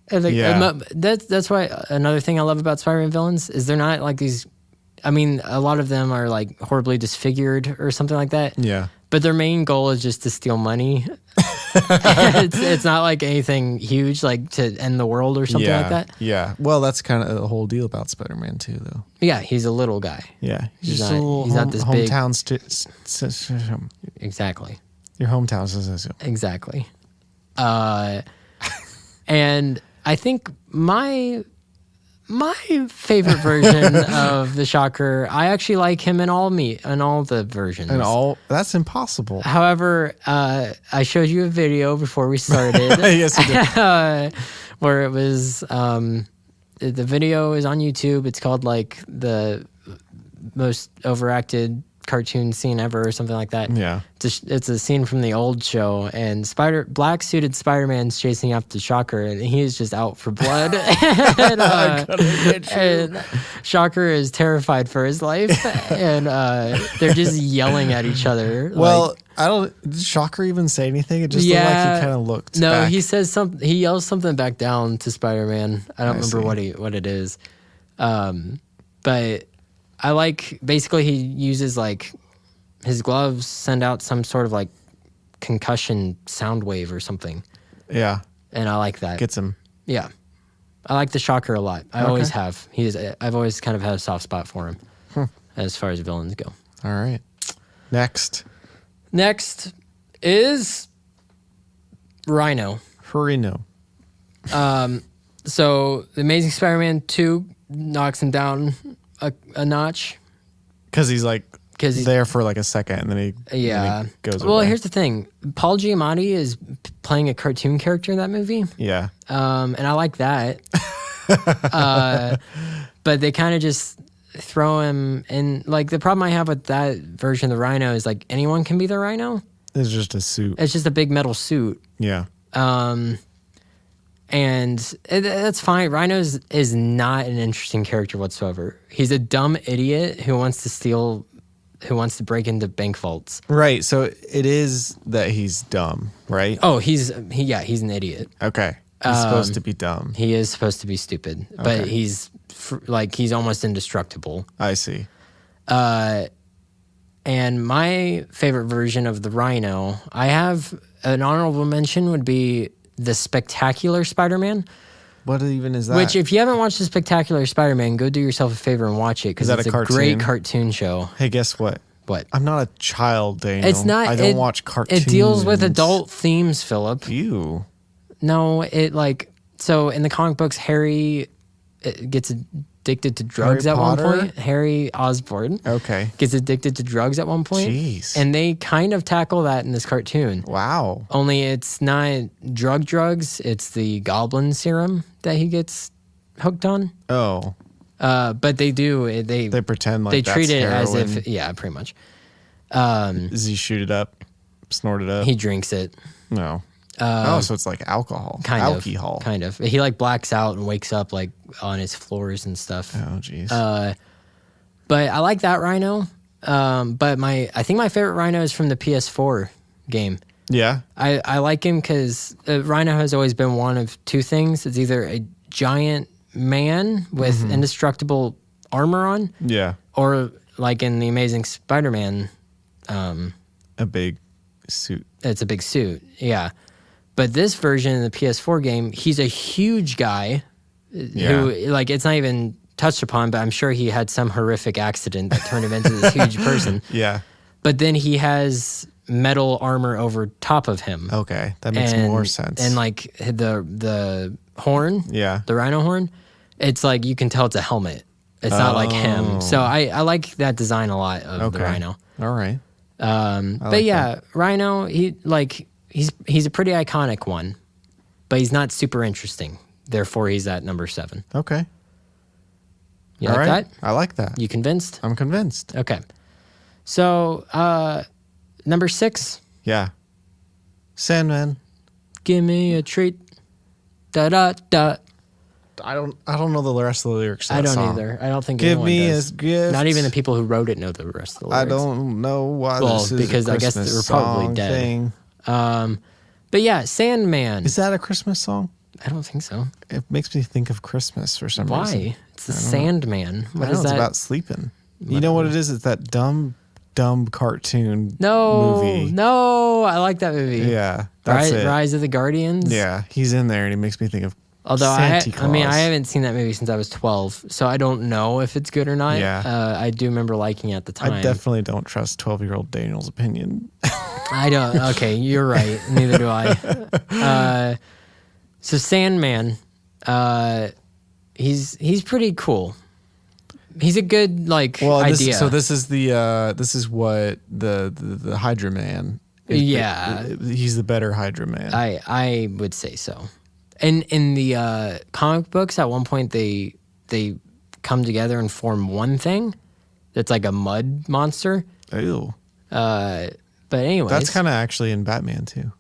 [SPEAKER 1] And, like,
[SPEAKER 2] Yeah.
[SPEAKER 1] That's why another thing I love about Spider-Man villains is they're not like these. I mean, a lot of them are like horribly disfigured or something like that.
[SPEAKER 2] Yeah.
[SPEAKER 1] But their main goal is just to steal money. it's not like anything huge, like to end the world or something like that.
[SPEAKER 2] Yeah. Well, that's kind of the whole deal about Spider-Man too, though.
[SPEAKER 1] Yeah, he's a little guy.
[SPEAKER 2] Yeah.
[SPEAKER 1] He's
[SPEAKER 2] just
[SPEAKER 1] not-
[SPEAKER 2] a little
[SPEAKER 1] he's not this big.
[SPEAKER 2] hometown
[SPEAKER 1] Exactly.
[SPEAKER 2] your hometown.
[SPEAKER 1] Exactly. And I think my My favorite version of the Shocker, I actually like him in all the versions.
[SPEAKER 2] And that's impossible.
[SPEAKER 1] However, I showed you a video before we started.
[SPEAKER 2] Yes, you did.
[SPEAKER 1] Where it was, the video is on YouTube. It's called like the most overacted cartoon scene ever or something like that.
[SPEAKER 2] Yeah.
[SPEAKER 1] It's a scene from the old show, and black suited Spider-Man's chasing after the Shocker, and he is just out for blood. and Shocker is terrified for his life, and they're just yelling at each other.
[SPEAKER 2] Well, did Shocker even say anything? It just looked like he kind of looked back.
[SPEAKER 1] He says something. He yells something back down to Spider-Man. I don't remember what it is. But I like, basically he uses like his gloves send out some sort of like concussion sound wave or something.
[SPEAKER 2] Yeah.
[SPEAKER 1] And I like that.
[SPEAKER 2] Gets him.
[SPEAKER 1] Yeah. I like the Shocker a lot. I always have. I've always kind of had a soft spot for him as far as villains go.
[SPEAKER 2] All right. Next
[SPEAKER 1] is Rhino.
[SPEAKER 2] Rhino.
[SPEAKER 1] So The Amazing Spider-Man 2 knocks him down a notch.
[SPEAKER 2] Because he's there for like a second and then he goes away.
[SPEAKER 1] Well, here's the thing. Paul Giamatti is playing a cartoon character in that movie.
[SPEAKER 2] Yeah.
[SPEAKER 1] And I like that. But they kind of just throw him in. Like, the problem I have with that version of the Rhino is like anyone can be the Rhino.
[SPEAKER 2] It's just a suit.
[SPEAKER 1] It's just a big metal suit.
[SPEAKER 2] Yeah.
[SPEAKER 1] And that's fine. Rhino is not an interesting character whatsoever. He's a dumb idiot who wants to break into bank vaults.
[SPEAKER 2] Right. So it is that he's dumb, right?
[SPEAKER 1] Oh, he's an idiot.
[SPEAKER 2] Okay. He's supposed to be dumb.
[SPEAKER 1] He is supposed to be stupid, but he's almost indestructible.
[SPEAKER 2] I see.
[SPEAKER 1] And my favorite version of the Rhino, I have an honorable mention would be the Spectacular Spider-Man.
[SPEAKER 2] What even is that?
[SPEAKER 1] Which, if you haven't watched the Spectacular Spider-Man, go do yourself a favor and watch it, because it's a great cartoon show.
[SPEAKER 2] Hey, guess what?
[SPEAKER 1] What?
[SPEAKER 2] I'm not a child, Daniel.
[SPEAKER 1] It's not.
[SPEAKER 2] I don't watch cartoons.
[SPEAKER 1] It deals with adult themes, Philip.
[SPEAKER 2] You.
[SPEAKER 1] No, so in the comic books, Harry gets addicted to drugs at one point. Harry Osborn.
[SPEAKER 2] Okay.
[SPEAKER 1] Gets addicted to drugs at one point.
[SPEAKER 2] Jeez.
[SPEAKER 1] And they kind of tackle that in this cartoon.
[SPEAKER 2] Wow.
[SPEAKER 1] Only it's not drugs. It's the goblin serum that he gets hooked on.
[SPEAKER 2] Oh.
[SPEAKER 1] But they do. They
[SPEAKER 2] pretend like
[SPEAKER 1] they
[SPEAKER 2] that's
[SPEAKER 1] treat it
[SPEAKER 2] heroin.
[SPEAKER 1] as if, yeah, pretty much.
[SPEAKER 2] Does he shoot it up? Snort it up?
[SPEAKER 1] He drinks it.
[SPEAKER 2] No. So it's like alcohol. Alcohol.
[SPEAKER 1] Kind of. He like blacks out and wakes up like on his floors and stuff.
[SPEAKER 2] Oh, jeez.
[SPEAKER 1] But I like that Rhino. But I think my favorite Rhino is from the PS4 game.
[SPEAKER 2] Yeah.
[SPEAKER 1] I like him because Rhino has always been one of two things. It's either a giant man with indestructible armor on.
[SPEAKER 2] Yeah.
[SPEAKER 1] Or like in the Amazing Spider-Man.
[SPEAKER 2] A big suit.
[SPEAKER 1] It's a big suit. Yeah. But this version in the PS4 game, he's a huge guy who, like, it's not even touched upon, but I'm sure he had some horrific accident that turned him into this huge person.
[SPEAKER 2] Yeah.
[SPEAKER 1] But then he has metal armor over top of him.
[SPEAKER 2] Okay. That makes more sense.
[SPEAKER 1] And, like, the horn,
[SPEAKER 2] the
[SPEAKER 1] rhino horn, it's like you can tell it's a helmet. It's not like him. So I like that design a lot of the Rhino.
[SPEAKER 2] All right.
[SPEAKER 1] But yeah, Rhino, he's a pretty iconic one, but he's not super interesting. Therefore, he's at number 7.
[SPEAKER 2] Okay.
[SPEAKER 1] You like that?
[SPEAKER 2] I like that.
[SPEAKER 1] You convinced?
[SPEAKER 2] I'm convinced.
[SPEAKER 1] Okay. So, number 6.
[SPEAKER 2] Yeah. Sandman.
[SPEAKER 1] Give me a treat. Da da da.
[SPEAKER 2] I don't know the rest of the lyrics to that
[SPEAKER 1] I don't
[SPEAKER 2] song.
[SPEAKER 1] either. I don't think
[SPEAKER 2] Give
[SPEAKER 1] anyone
[SPEAKER 2] me
[SPEAKER 1] does.
[SPEAKER 2] a gift.
[SPEAKER 1] Not even the people who wrote it know the rest of the lyrics.
[SPEAKER 2] I don't know why this is
[SPEAKER 1] because
[SPEAKER 2] a
[SPEAKER 1] I guess
[SPEAKER 2] Christmas
[SPEAKER 1] they were probably
[SPEAKER 2] song
[SPEAKER 1] dead.
[SPEAKER 2] thing.
[SPEAKER 1] But yeah, Sandman.
[SPEAKER 2] Is that a Christmas song?
[SPEAKER 1] I don't think so.
[SPEAKER 2] It makes me think of Christmas for some reason.
[SPEAKER 1] Why? It's the Sandman. What is
[SPEAKER 2] It's
[SPEAKER 1] that?
[SPEAKER 2] about sleeping. You know what it is? It's that dumb cartoon
[SPEAKER 1] No,
[SPEAKER 2] movie.
[SPEAKER 1] no, I like that movie.
[SPEAKER 2] Yeah, that's it.
[SPEAKER 1] Rise of the Guardians.
[SPEAKER 2] Yeah, he's in there and he makes me think of
[SPEAKER 1] Although
[SPEAKER 2] Santa Claus.
[SPEAKER 1] I haven't seen that movie since I was 12, so I don't know if it's good or not.
[SPEAKER 2] Yeah.
[SPEAKER 1] I do remember liking it at the time.
[SPEAKER 2] I definitely don't trust 12-year-old Daniel's opinion.
[SPEAKER 1] I don't. Okay, you're right. Neither do I. So Sandman, he's pretty cool. He's a good idea.
[SPEAKER 2] This is what the Hydra Man. He's the better Hydra Man.
[SPEAKER 1] I would say so. And in the comic books, at one point they come together and form one thing that's like a mud monster.
[SPEAKER 2] Ew.
[SPEAKER 1] But anyways,
[SPEAKER 2] that's kind of actually in Batman too.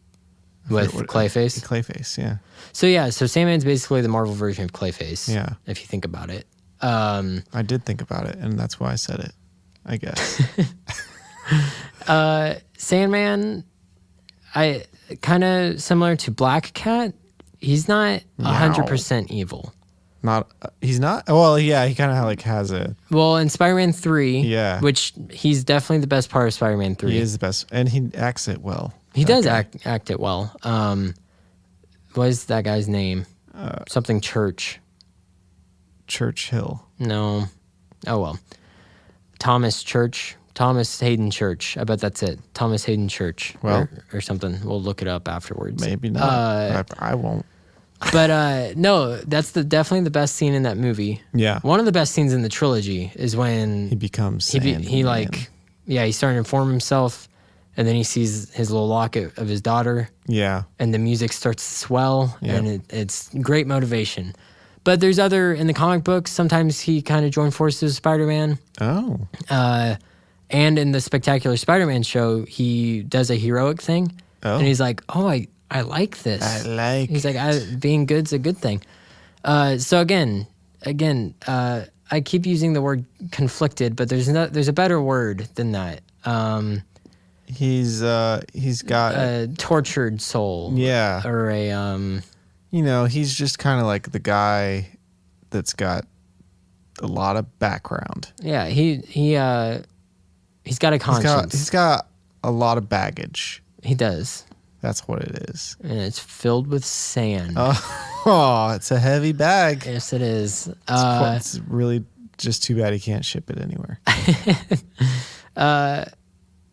[SPEAKER 1] With Clayface.
[SPEAKER 2] Clayface, yeah.
[SPEAKER 1] So Sandman's basically the Marvel version of Clayface.
[SPEAKER 2] Yeah.
[SPEAKER 1] If you think about it.
[SPEAKER 2] I did think about it, and that's why I said it, I guess.
[SPEAKER 1] Sandman, I kind of similar to Black Cat. He's not 100% evil.
[SPEAKER 2] He's not. Well, yeah, he kind of has a.
[SPEAKER 1] Well, in Spider-Man 3,
[SPEAKER 2] yeah,
[SPEAKER 1] which he's definitely the best part of Spider-Man 3.
[SPEAKER 2] He is the best, and he acts it well.
[SPEAKER 1] He does act it well. What is that guy's name? Something Church.
[SPEAKER 2] Churchill.
[SPEAKER 1] No. Oh well. Thomas Hayden Church. I bet that's it. Thomas Hayden Church.
[SPEAKER 2] Well,
[SPEAKER 1] or something. We'll look it up afterwards.
[SPEAKER 2] Maybe not. I won't.
[SPEAKER 1] But no, that's definitely the best scene in that movie.
[SPEAKER 2] Yeah.
[SPEAKER 1] One of the best scenes in the trilogy is when
[SPEAKER 2] he becomes Sandman.
[SPEAKER 1] He's starting to inform himself, and then he sees his little locket of his daughter.
[SPEAKER 2] Yeah.
[SPEAKER 1] And the music starts to swell, and it's great motivation. But there's in the comic books, sometimes he kind of joined forces with Spider-Man.
[SPEAKER 2] Oh.
[SPEAKER 1] And in the Spectacular Spider-Man show, he does a heroic thing. Oh. And he's like, oh, I like this. He's like, being good's a good thing. So again, I keep using the word conflicted, but there's a better word than that.
[SPEAKER 2] He's got
[SPEAKER 1] a tortured soul.
[SPEAKER 2] Yeah.
[SPEAKER 1] Or a
[SPEAKER 2] he's just kind of like the guy that's got a lot of background.
[SPEAKER 1] Yeah, he's got a conscience.
[SPEAKER 2] He's got a lot of baggage.
[SPEAKER 1] He does.
[SPEAKER 2] That's what it is.
[SPEAKER 1] And it's filled with sand.
[SPEAKER 2] Oh, it's a heavy bag.
[SPEAKER 1] Yes, it is.
[SPEAKER 2] It's really just too bad he can't ship it anywhere.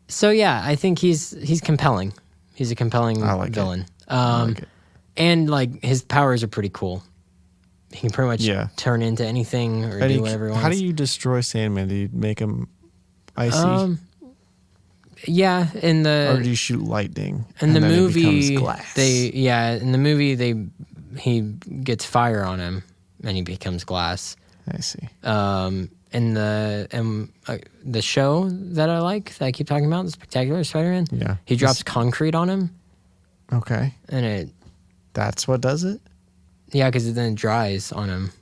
[SPEAKER 1] So yeah, I think he's compelling. He's a compelling villain.
[SPEAKER 2] I like it.
[SPEAKER 1] And his powers are pretty cool. He can pretty much turn into anything or do whatever he wants.
[SPEAKER 2] How do you destroy Sandman? Do you make him icy?
[SPEAKER 1] Yeah,
[SPEAKER 2] or do you shoot lightning?
[SPEAKER 1] In the movie,
[SPEAKER 2] it becomes glass?
[SPEAKER 1] In the movie he gets fire on him and he becomes glass.
[SPEAKER 2] I see.
[SPEAKER 1] In the show that I keep talking about, the Spectacular Spider-Man, he drops concrete on him.
[SPEAKER 2] Okay.
[SPEAKER 1] And
[SPEAKER 2] that's what does it?
[SPEAKER 1] Yeah, because then it dries on him.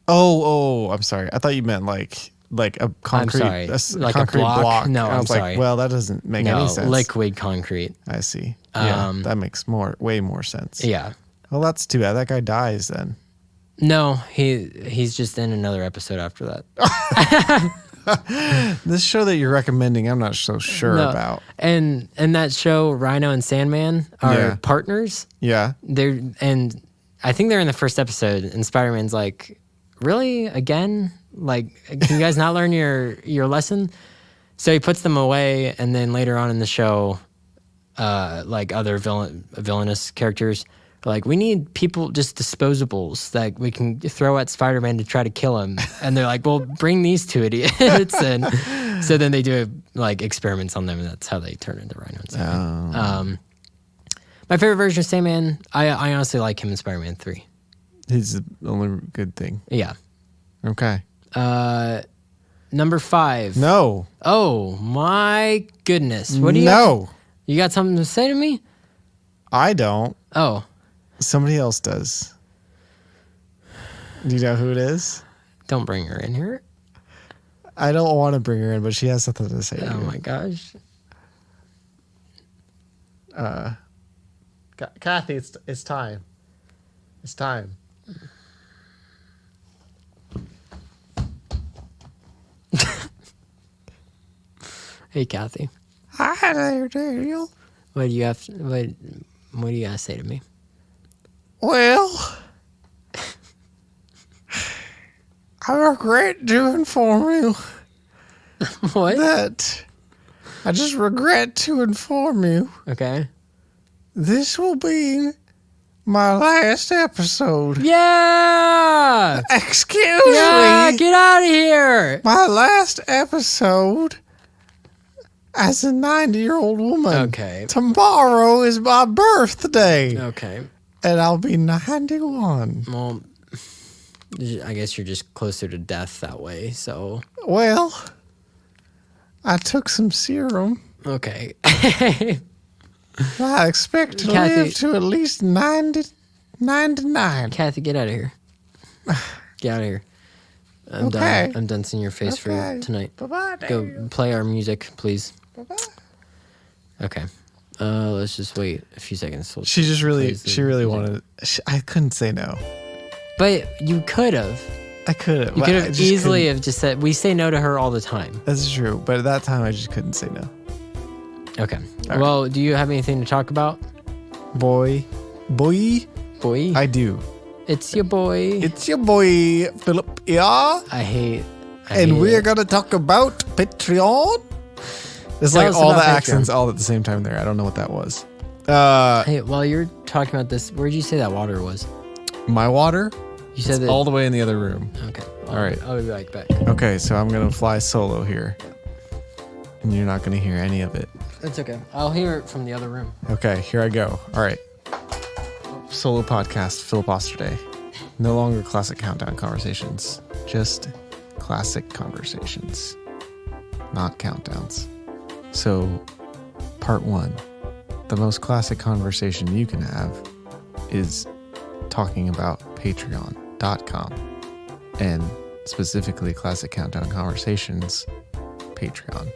[SPEAKER 2] Oh, I'm sorry. I thought you meant like a concrete,
[SPEAKER 1] like
[SPEAKER 2] concrete
[SPEAKER 1] a block. No,
[SPEAKER 2] I was
[SPEAKER 1] sorry.
[SPEAKER 2] Well, that doesn't make any sense.
[SPEAKER 1] Liquid concrete.
[SPEAKER 2] I see. Yeah, that makes way more sense.
[SPEAKER 1] Yeah.
[SPEAKER 2] Well, that's too bad. That guy dies then.
[SPEAKER 1] No, he's just in another episode after that.
[SPEAKER 2] This show that you're recommending, I'm not so sure about.
[SPEAKER 1] And that show, Rhino and Sandman are partners.
[SPEAKER 2] Yeah.
[SPEAKER 1] And I think they're in the first episode, and Spider-Man's like, really? Again? Can you guys not learn your lesson? So he puts them away, and then later on in the show, other villainous characters are like, we need people, just disposables that we can throw at Spider-Man to try to kill him. And they're like, well, bring these two idiots. And so then they do experiments on them, and that's how they turn into Rhino and Sandman.
[SPEAKER 2] Oh.
[SPEAKER 1] My favorite version of Sandman, I honestly like him in Spider-Man 3.
[SPEAKER 2] He's the only good thing.
[SPEAKER 1] Yeah.
[SPEAKER 2] Okay.
[SPEAKER 1] Number 5.
[SPEAKER 2] No.
[SPEAKER 1] Oh my goodness. What do you?
[SPEAKER 2] No.
[SPEAKER 1] You got something to say to me?
[SPEAKER 2] I don't.
[SPEAKER 1] Oh.
[SPEAKER 2] Somebody else does. Do you know who it is?
[SPEAKER 1] Don't bring her in here.
[SPEAKER 2] I don't want to bring her in, but she has something to say.
[SPEAKER 1] Oh my gosh.
[SPEAKER 2] Kathy, it's time. It's time.
[SPEAKER 1] Hey, Kathy.
[SPEAKER 2] Hi there, Daniel.
[SPEAKER 1] What do you have? What do you gotta say to me?
[SPEAKER 2] Well, I regret to inform you
[SPEAKER 1] What?
[SPEAKER 2] that I just regret to inform you
[SPEAKER 1] Okay.
[SPEAKER 2] this will be My last episode.
[SPEAKER 1] Yeah.
[SPEAKER 2] Excuse
[SPEAKER 1] Yeah.
[SPEAKER 2] me.
[SPEAKER 1] Get out of here.
[SPEAKER 2] My last episode as a 90-year-old woman.
[SPEAKER 1] Okay.
[SPEAKER 2] Tomorrow is my birthday.
[SPEAKER 1] Okay.
[SPEAKER 2] And I'll be 91.
[SPEAKER 1] Well, I guess you're just closer to death that way. So.
[SPEAKER 2] Well, I took some serum.
[SPEAKER 1] Okay.
[SPEAKER 2] I expect to
[SPEAKER 1] Kathy.
[SPEAKER 2] live to at least 99.
[SPEAKER 1] Kathy, get out of here. Get out of here. I'm
[SPEAKER 2] Okay.
[SPEAKER 1] done. I'm done seeing your face for tonight.
[SPEAKER 2] Bye-bye,
[SPEAKER 1] Go
[SPEAKER 2] Daniel.
[SPEAKER 1] play our music, please.
[SPEAKER 2] Bye-bye.
[SPEAKER 1] Okay. Let's just wait a few seconds. We'll
[SPEAKER 2] She just really,
[SPEAKER 1] plays the
[SPEAKER 2] she really
[SPEAKER 1] music.
[SPEAKER 2] wanted. I couldn't say no.
[SPEAKER 1] But you could have.
[SPEAKER 2] I could have.
[SPEAKER 1] You could have easily have just said, we say no to her all the time.
[SPEAKER 2] That's true, but at that time I just couldn't say no.
[SPEAKER 1] Okay.
[SPEAKER 2] right.
[SPEAKER 1] Well, do you have anything to talk about?
[SPEAKER 2] Boy,
[SPEAKER 1] Boy?
[SPEAKER 2] I do.
[SPEAKER 1] It's your boy.
[SPEAKER 2] It's your boy Philip. Yeah,
[SPEAKER 1] I hate
[SPEAKER 2] and we're
[SPEAKER 1] it.
[SPEAKER 2] gonna talk about Patreon. It's
[SPEAKER 1] Tell
[SPEAKER 2] like
[SPEAKER 1] us
[SPEAKER 2] all the
[SPEAKER 1] about Patreon.
[SPEAKER 2] accents all at the same time there. I don't know what that was.
[SPEAKER 1] Hey, while you're talking about this, where'd you say that water was?
[SPEAKER 2] My water.
[SPEAKER 1] You said that.
[SPEAKER 2] All the way in the other room.
[SPEAKER 1] Okay.
[SPEAKER 2] All right.
[SPEAKER 1] I'll be right back.
[SPEAKER 2] Okay, so I'm gonna fly solo here, and you're not gonna hear any of it.
[SPEAKER 1] That's okay. I'll hear it from the other room.
[SPEAKER 2] Okay, here I go. All right. Solo podcast, Philip Osterday. No longer classic countdown conversations, just classic conversations, not countdowns. So, part 1. The most classic conversation you can have is talking about patreon.com and specifically Classic Countdown Conversations Patreon.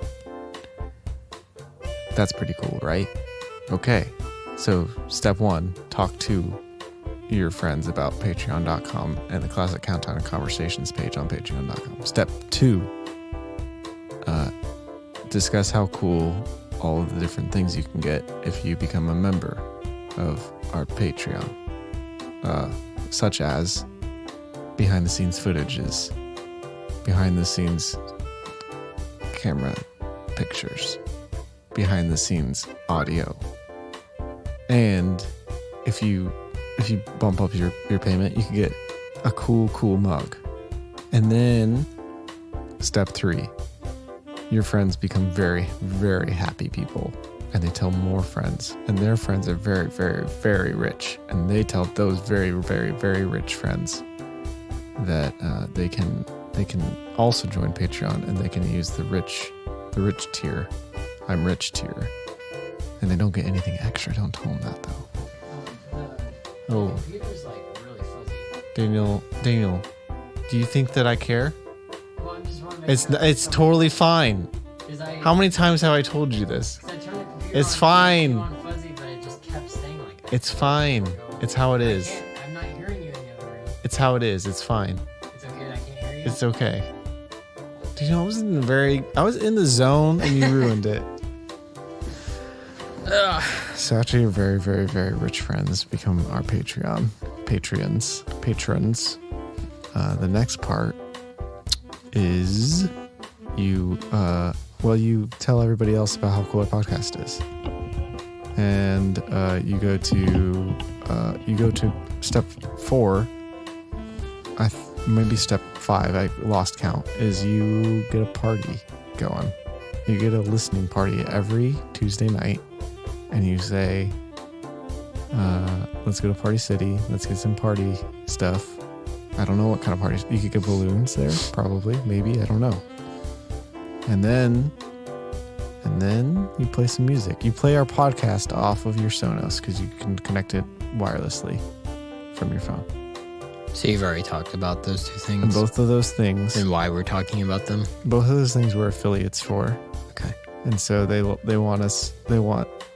[SPEAKER 2] That's pretty cool, right? Okay, so step 1, talk to your friends about patreon.com and the Classic Countdown Conversations page on patreon.com. Step 2, discuss how cool all of the different things you can get if you become a member of our Patreon, such as behind the scenes footages, behind the scenes camera pictures, behind the scenes audio. And if you bump up your payment, you can get a cool mug. And then step 3, your friends become very, very happy people, and they tell more friends, and their friends are very, very, very rich, and they tell those very, very, very rich friends that they can also join Patreon, and they can use the rich tier, I'm rich tier, and they don't get anything extra. Don't tell them that though. Oh,
[SPEAKER 1] computer's like really fuzzy.
[SPEAKER 2] Daniel, do you think that I care?
[SPEAKER 1] Well, I'm just wondering.
[SPEAKER 2] It's totally fine. How many times have I told you this? It's fine.
[SPEAKER 1] Fuzzy, but it just kept staying like that.
[SPEAKER 2] It's fine. It's how it is.
[SPEAKER 1] I'm not hearing you in the other room.
[SPEAKER 2] It's how it is. It's fine.
[SPEAKER 1] It's okay that I can't hear you.
[SPEAKER 2] It's okay. Do you know I was in the zone and you ruined it. So after your very, very, very rich friends become our patrons, the next part is you tell everybody else about how cool our podcast is. And you go to step 4, maybe step 5, I lost count, is you get a party going. You get a listening party every Tuesday night, and you say, let's go to Party City, let's get some party stuff. I don't know what kind of parties. You could get balloons there, probably, maybe, I don't know. And then you play some music. You play our podcast off of your Sonos because you can connect it wirelessly from your phone.
[SPEAKER 1] So you've already talked about those two things.
[SPEAKER 2] And both of those things,
[SPEAKER 1] and why we're talking about them.
[SPEAKER 2] both of those things we're affiliates for.
[SPEAKER 1] Okay.
[SPEAKER 2] And so they want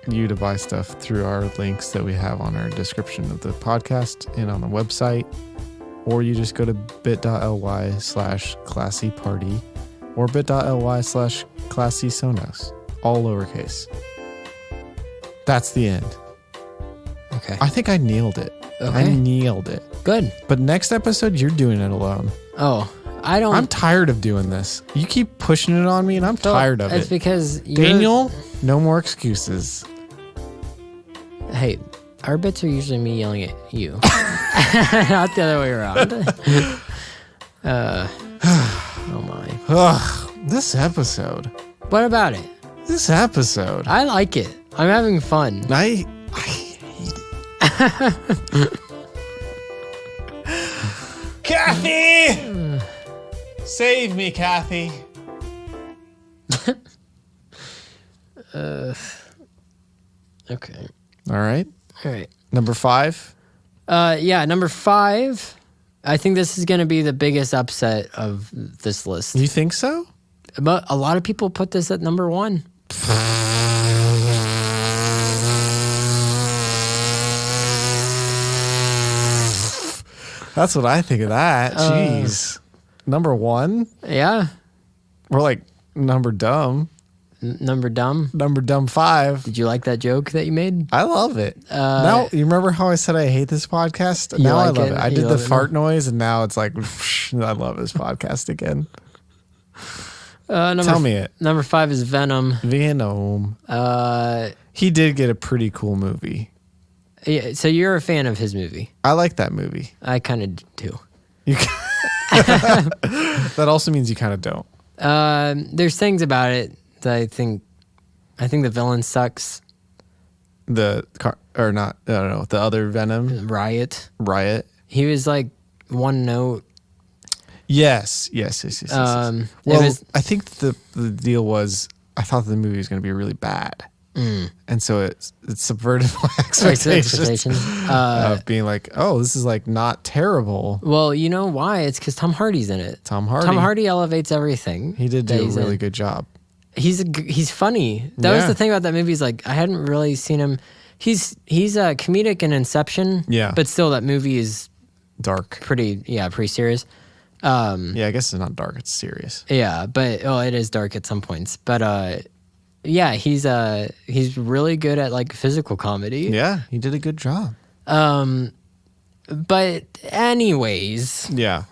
[SPEAKER 2] you to buy stuff through our links that we have on our description of the podcast and on the website, or you just go to bit.ly/classyparty or bit.ly/classysonos, all lowercase. That's the end.
[SPEAKER 1] Okay.
[SPEAKER 2] I think I nailed it.
[SPEAKER 1] Okay.
[SPEAKER 2] I nailed it.
[SPEAKER 1] Good.
[SPEAKER 2] But next episode, you're doing it alone.
[SPEAKER 1] Oh, I don't.
[SPEAKER 2] I'm tired of doing this. You keep pushing it on me, and I'm tired of
[SPEAKER 1] It's
[SPEAKER 2] it.
[SPEAKER 1] because
[SPEAKER 2] Daniel, no more excuses.
[SPEAKER 1] Hey, Our bits are usually me yelling at you, not the other way around. Oh my!
[SPEAKER 2] Ugh, this episode.
[SPEAKER 1] What about it?
[SPEAKER 2] This episode.
[SPEAKER 1] I like it. I'm having fun.
[SPEAKER 2] I hate it. Kathy! Save me, Kathy.
[SPEAKER 1] Okay.
[SPEAKER 2] All right.
[SPEAKER 1] All right.
[SPEAKER 2] Number 5.
[SPEAKER 1] Yeah, number 5. I think this is going to be the biggest upset of this list.
[SPEAKER 2] You think so?
[SPEAKER 1] But a lot of people put this at number 1.
[SPEAKER 2] That's what I think of that. Jeez. Number 1?
[SPEAKER 1] Yeah.
[SPEAKER 2] We're like number dumb.
[SPEAKER 1] Number dumb.
[SPEAKER 2] Number dumb 5.
[SPEAKER 1] Did you like that joke that you made?
[SPEAKER 2] I love it. Now, you remember how I said I hate this podcast? Now I
[SPEAKER 1] like
[SPEAKER 2] love
[SPEAKER 1] it?
[SPEAKER 2] it. I
[SPEAKER 1] You
[SPEAKER 2] did the
[SPEAKER 1] love it
[SPEAKER 2] fart noise, and now it's like, I love this podcast again. Tell me it.
[SPEAKER 1] Number 5 is Venom.
[SPEAKER 2] Venom. He did get a pretty cool movie.
[SPEAKER 1] Yeah, so you're a fan of his movie.
[SPEAKER 2] I like that movie.
[SPEAKER 1] I kind of do.
[SPEAKER 2] You that also means you kind of don't.
[SPEAKER 1] There's things about it that I think the villain sucks.
[SPEAKER 2] The other Venom.
[SPEAKER 1] Riot.
[SPEAKER 2] He
[SPEAKER 1] was like one note.
[SPEAKER 2] Yes. Well, I think the deal was I thought the movie was going to be really bad. And so it subverted my expectations of being like, oh, this is like not terrible.
[SPEAKER 1] Well, you know why? It's because Tom Hardy's in it.
[SPEAKER 2] Tom Hardy
[SPEAKER 1] elevates everything.
[SPEAKER 2] He did do a really good job.
[SPEAKER 1] He's funny. That was the thing about that movie. Is like I hadn't really seen him. He's comedic in Inception.
[SPEAKER 2] Yeah,
[SPEAKER 1] but still that movie is
[SPEAKER 2] dark.
[SPEAKER 1] Pretty serious.
[SPEAKER 2] I guess it's not dark. It's serious.
[SPEAKER 1] Yeah, but it is dark at some points. But yeah, he's really good at like physical comedy.
[SPEAKER 2] Yeah, he did a good job.
[SPEAKER 1] But anyways,
[SPEAKER 2] yeah.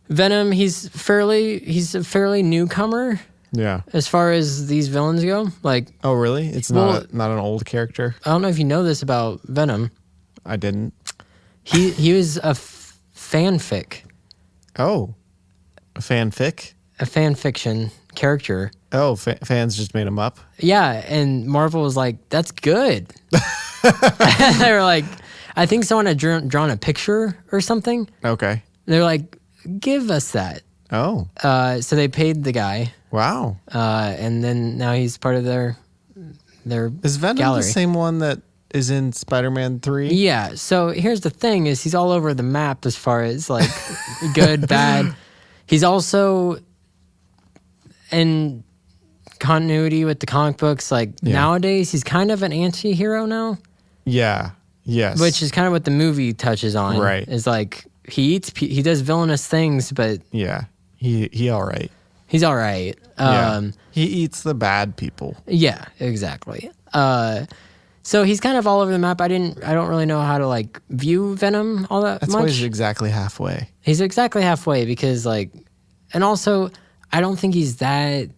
[SPEAKER 1] Venom, he's a fairly newcomer.
[SPEAKER 2] Yeah.
[SPEAKER 1] As far as these villains go, like.
[SPEAKER 2] Oh, really? It's not an old character.
[SPEAKER 1] I don't know if you know this about Venom.
[SPEAKER 2] I didn't.
[SPEAKER 1] He was a fanfic.
[SPEAKER 2] Oh, a fanfic.
[SPEAKER 1] A fan fiction character.
[SPEAKER 2] Oh, fans just made him up?
[SPEAKER 1] Yeah, and Marvel was like, that's good. They were like, I think someone had drawn a picture or something.
[SPEAKER 2] Okay.
[SPEAKER 1] They're like, give us that.
[SPEAKER 2] Oh.
[SPEAKER 1] So they paid the guy.
[SPEAKER 2] Wow.
[SPEAKER 1] And then now he's part of their
[SPEAKER 2] Is Venom
[SPEAKER 1] gallery.
[SPEAKER 2] the same one that is in Spider-Man 3?
[SPEAKER 1] Yeah, so here's the thing is he's all over the map as far as like good, bad. He's also in continuity with the comic books, like nowadays he's kind of an anti-hero now.
[SPEAKER 2] Yeah. Yes.
[SPEAKER 1] Which is kind of what the movie touches on.
[SPEAKER 2] Right.
[SPEAKER 1] Is like he does villainous things, but
[SPEAKER 2] yeah, he all right.
[SPEAKER 1] He's all right.
[SPEAKER 2] He eats the bad people.
[SPEAKER 1] Yeah, exactly. So he's kind of all over the map. I don't really know how to like view Venom all that much.
[SPEAKER 2] That's why he's exactly halfway.
[SPEAKER 1] He's exactly halfway because like, and also I don't think he's that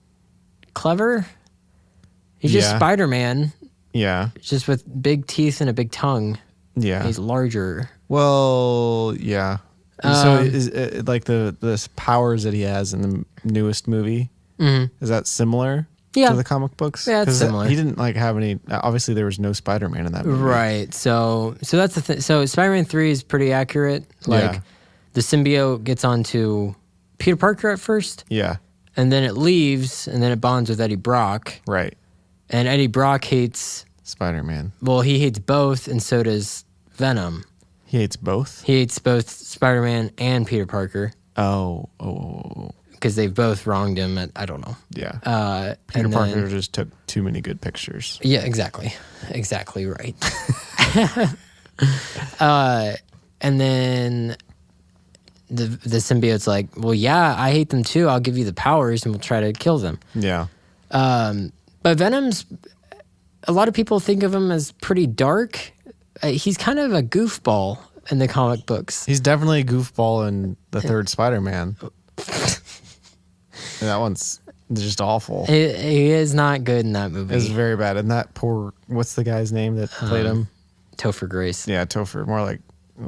[SPEAKER 1] clever. He's just Spider-Man. Yeah. Just with big teeth and a big tongue.
[SPEAKER 2] Yeah.
[SPEAKER 1] He's larger.
[SPEAKER 2] Well, yeah. So is it like the powers that he has in the newest movie, is that similar to the comic books?
[SPEAKER 1] Yeah, it's similar.
[SPEAKER 2] He didn't like have any, obviously there was no Spider-Man in that movie.
[SPEAKER 1] Right. So that's the thing. So Spider-Man 3 is pretty accurate. Like the symbiote gets onto Peter Parker at first.
[SPEAKER 2] Yeah.
[SPEAKER 1] And then it leaves and then it bonds with Eddie Brock.
[SPEAKER 2] Right.
[SPEAKER 1] And Eddie Brock hates
[SPEAKER 2] Spider-Man.
[SPEAKER 1] Well, he hates both and so does Venom.
[SPEAKER 2] He hates both?
[SPEAKER 1] He hates both Spider-Man and Peter Parker.
[SPEAKER 2] Oh.
[SPEAKER 1] Because they've both wronged him at, I don't know.
[SPEAKER 2] Yeah. Peter Parker just took too many good pictures.
[SPEAKER 1] Yeah, exactly. Exactly right. And then the symbiote's like, well, yeah, I hate them too. I'll give you the powers and we'll try to kill them.
[SPEAKER 2] Yeah.
[SPEAKER 1] But Venom's, a lot of people think of him as pretty dark. He's kind of a goofball in the comic books.
[SPEAKER 2] He's definitely a goofball in the third Spider-Man. That one's just awful.
[SPEAKER 1] He is not good in that movie.
[SPEAKER 2] It's very bad. And that poor, what's the guy's name that played him?
[SPEAKER 1] Topher Grace.
[SPEAKER 2] Yeah, Topher. More like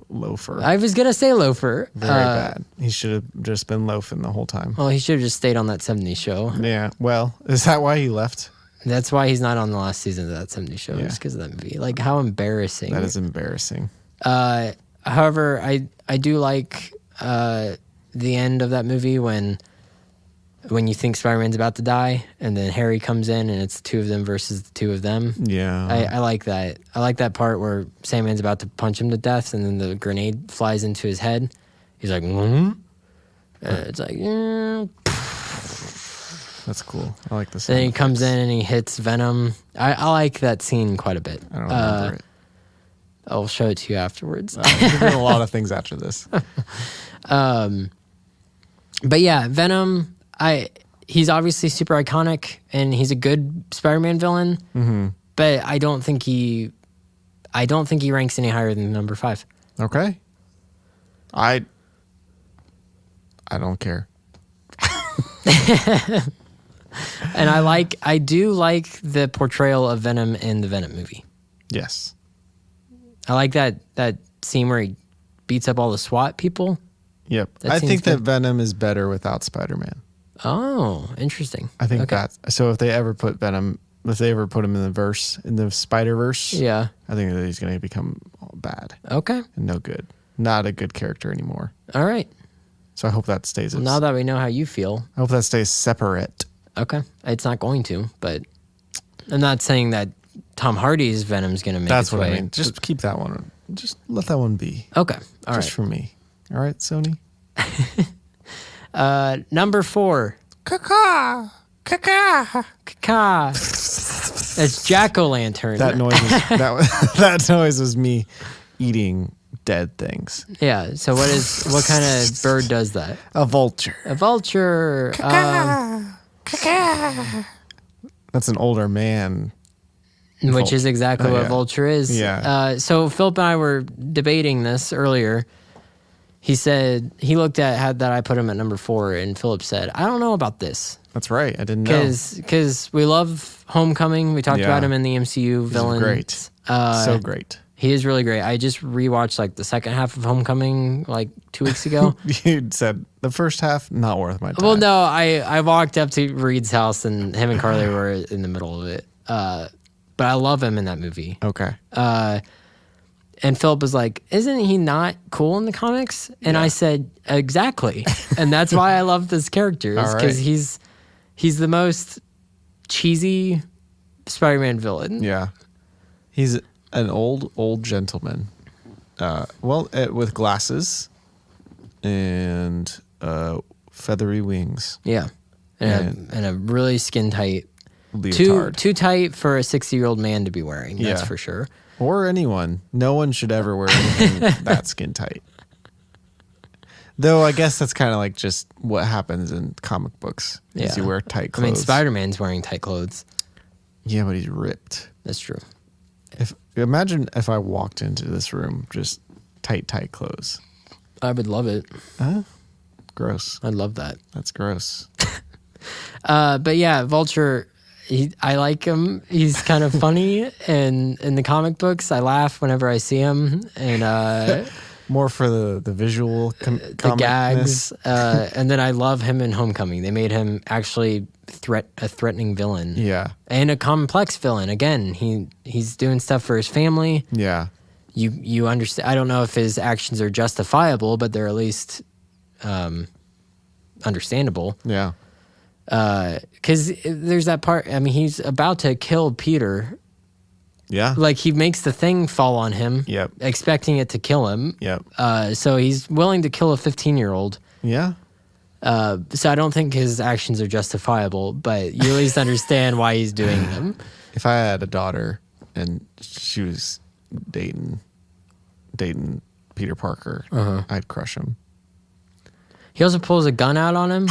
[SPEAKER 2] Loafer.
[SPEAKER 1] I was gonna say Loafer.
[SPEAKER 2] Very bad. He should have just been loafing the whole time.
[SPEAKER 1] Well, he should have just stayed on that 70s show.
[SPEAKER 2] Yeah. Well, is that why he left?
[SPEAKER 1] That's why he's not on the last season of that 70s show. Just because of that movie. Like, how embarrassing.
[SPEAKER 2] That is embarrassing.
[SPEAKER 1] However, I do like the end of that movie when you think Spider-Man's about to die, and then Harry comes in, and it's two of them versus the two of them.
[SPEAKER 2] Yeah.
[SPEAKER 1] I like that. I like that part where Sandman's about to punch him to death, and then the grenade flies into his head. He's like, And it's like,
[SPEAKER 2] That's cool. I like this.
[SPEAKER 1] Then he comes in and he hits Venom. I like that scene quite a bit.
[SPEAKER 2] I don't remember it.
[SPEAKER 1] I'll show it to you afterwards.
[SPEAKER 2] We're doing a lot of things after this.
[SPEAKER 1] But yeah, Venom, he's obviously super iconic and he's a good Spider-Man villain. Mm-hmm. But I don't think he ranks any higher than number 5.
[SPEAKER 2] Okay. I don't care.
[SPEAKER 1] And I do like the portrayal of Venom in the Venom movie.
[SPEAKER 2] Yes.
[SPEAKER 1] I like that scene where he beats up all the SWAT people.
[SPEAKER 2] Yep. I think that Venom is better without Spider-Man.
[SPEAKER 1] Oh, interesting.
[SPEAKER 2] I think that's so. If they ever put him in the Spider-Verse,
[SPEAKER 1] yeah,
[SPEAKER 2] I think that he's going to become bad.
[SPEAKER 1] Okay.
[SPEAKER 2] And no good. Not a good character anymore.
[SPEAKER 1] All right.
[SPEAKER 2] So I hope that stays.
[SPEAKER 1] Well, now that we know how you feel,
[SPEAKER 2] I hope that stays separate.
[SPEAKER 1] Okay. It's not going to, but I'm not saying that Tom Hardy's Venom's going to make
[SPEAKER 2] That's
[SPEAKER 1] its
[SPEAKER 2] what
[SPEAKER 1] way.
[SPEAKER 2] I mean. Just keep that one. Just let that one be.
[SPEAKER 1] Okay. All right.
[SPEAKER 2] Just for me. All right, Sony.
[SPEAKER 1] Number 4.
[SPEAKER 2] Caca. Caca.
[SPEAKER 1] Caca. That's jack-o'-lantern.
[SPEAKER 2] That noise was, that noise was me eating dead things.
[SPEAKER 1] Yeah. So what kind of bird does that?
[SPEAKER 2] A vulture.
[SPEAKER 1] A vulture.
[SPEAKER 2] Caca. Caca. That's an older man.
[SPEAKER 1] Which is exactly what vulture is.
[SPEAKER 2] Yeah.
[SPEAKER 1] So Philip and I were debating this earlier. He said he looked at that I put him at number 4, and Philip said, "I don't know about this."
[SPEAKER 2] That's right. I didn't know.
[SPEAKER 1] Because we love Homecoming. We talked about him in the MCU villain.
[SPEAKER 2] Great. So great.
[SPEAKER 1] He is really great. I just rewatched the second half of Homecoming 2 weeks ago.
[SPEAKER 2] You said the first half not worth my time.
[SPEAKER 1] Well, no, I walked up to Reed's house and him and Carly were in the middle of it. But I love him in that movie.
[SPEAKER 2] Okay.
[SPEAKER 1] And Philip was like, "Isn't he not cool in the comics?" And I said, "Exactly." And that's why I love this character, is because he's the most cheesy Spider-Man villain.
[SPEAKER 2] Yeah. He's an old gentleman. With glasses and feathery wings.
[SPEAKER 1] Yeah. And a really skin tight
[SPEAKER 2] leotard.
[SPEAKER 1] Too tight for a 60-year-old man to be wearing, that's for sure.
[SPEAKER 2] Or anyone. No one should ever wear anything that skin tight. Though I guess that's kind of just what happens in comic books. Is you wear tight clothes.
[SPEAKER 1] I mean, Spider-Man's wearing tight clothes.
[SPEAKER 2] Yeah, but he's ripped.
[SPEAKER 1] That's true.
[SPEAKER 2] Imagine if I walked into this room just tight clothes.
[SPEAKER 1] I would love it.
[SPEAKER 2] Gross.
[SPEAKER 1] I'd love that.
[SPEAKER 2] That's gross.
[SPEAKER 1] But yeah, Vulture, I like him. He's kind of funny, and in the comic books, I laugh whenever I see him. And
[SPEAKER 2] more for the visual
[SPEAKER 1] the gags. And then I love him in Homecoming. They made him actually a threatening villain.
[SPEAKER 2] Yeah.
[SPEAKER 1] And a complex villain. Again, he's doing stuff for his family.
[SPEAKER 2] Yeah.
[SPEAKER 1] You understand. I don't know if his actions are justifiable, but they're at least understandable.
[SPEAKER 2] Yeah.
[SPEAKER 1] Because there's that part. I mean, he's about to kill Peter.
[SPEAKER 2] Yeah.
[SPEAKER 1] He makes the thing fall on him.
[SPEAKER 2] Yep.
[SPEAKER 1] Expecting it to kill him.
[SPEAKER 2] Yep.
[SPEAKER 1] So he's willing to kill a 15-year-old.
[SPEAKER 2] Yeah.
[SPEAKER 1] So I don't think his actions are justifiable, but you at least understand why he's doing them.
[SPEAKER 2] If I had a daughter and she was dating Peter Parker, I'd crush him.
[SPEAKER 1] He also pulls a gun out on him,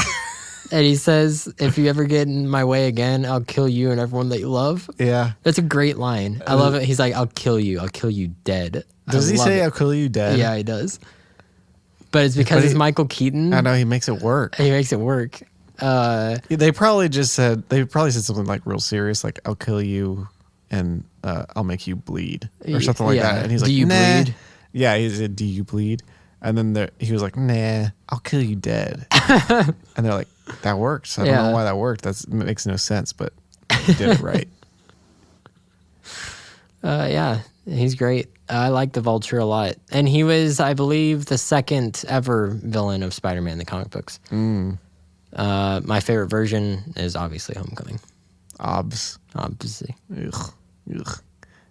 [SPEAKER 1] and he says, "If you ever get in my way again, I'll kill you and everyone that you love."
[SPEAKER 2] Yeah.
[SPEAKER 1] That's a great line. I love it. He's like, "I'll kill you dead."
[SPEAKER 2] Does he say, "I'll kill you dead"?
[SPEAKER 1] Yeah, he does. But it's because it's Michael Keaton.
[SPEAKER 2] I know, he makes it work.
[SPEAKER 1] He makes it work.
[SPEAKER 2] They probably said something like real serious, like I'll kill you and I'll make you bleed or something like that. And he's like,
[SPEAKER 1] do you
[SPEAKER 2] nah.
[SPEAKER 1] bleed?
[SPEAKER 2] Yeah, he said, do you bleed? And then he was like, nah, I'll kill you dead. And they're like, that works. I don't know why that worked. That makes no sense, but he did it right.
[SPEAKER 1] Yeah, he's great. I like the Vulture a lot. And he was, I believe, the second ever villain of Spider-Man in the comic books. My favorite version is obviously Homecoming. Obviously.
[SPEAKER 2] Ugh.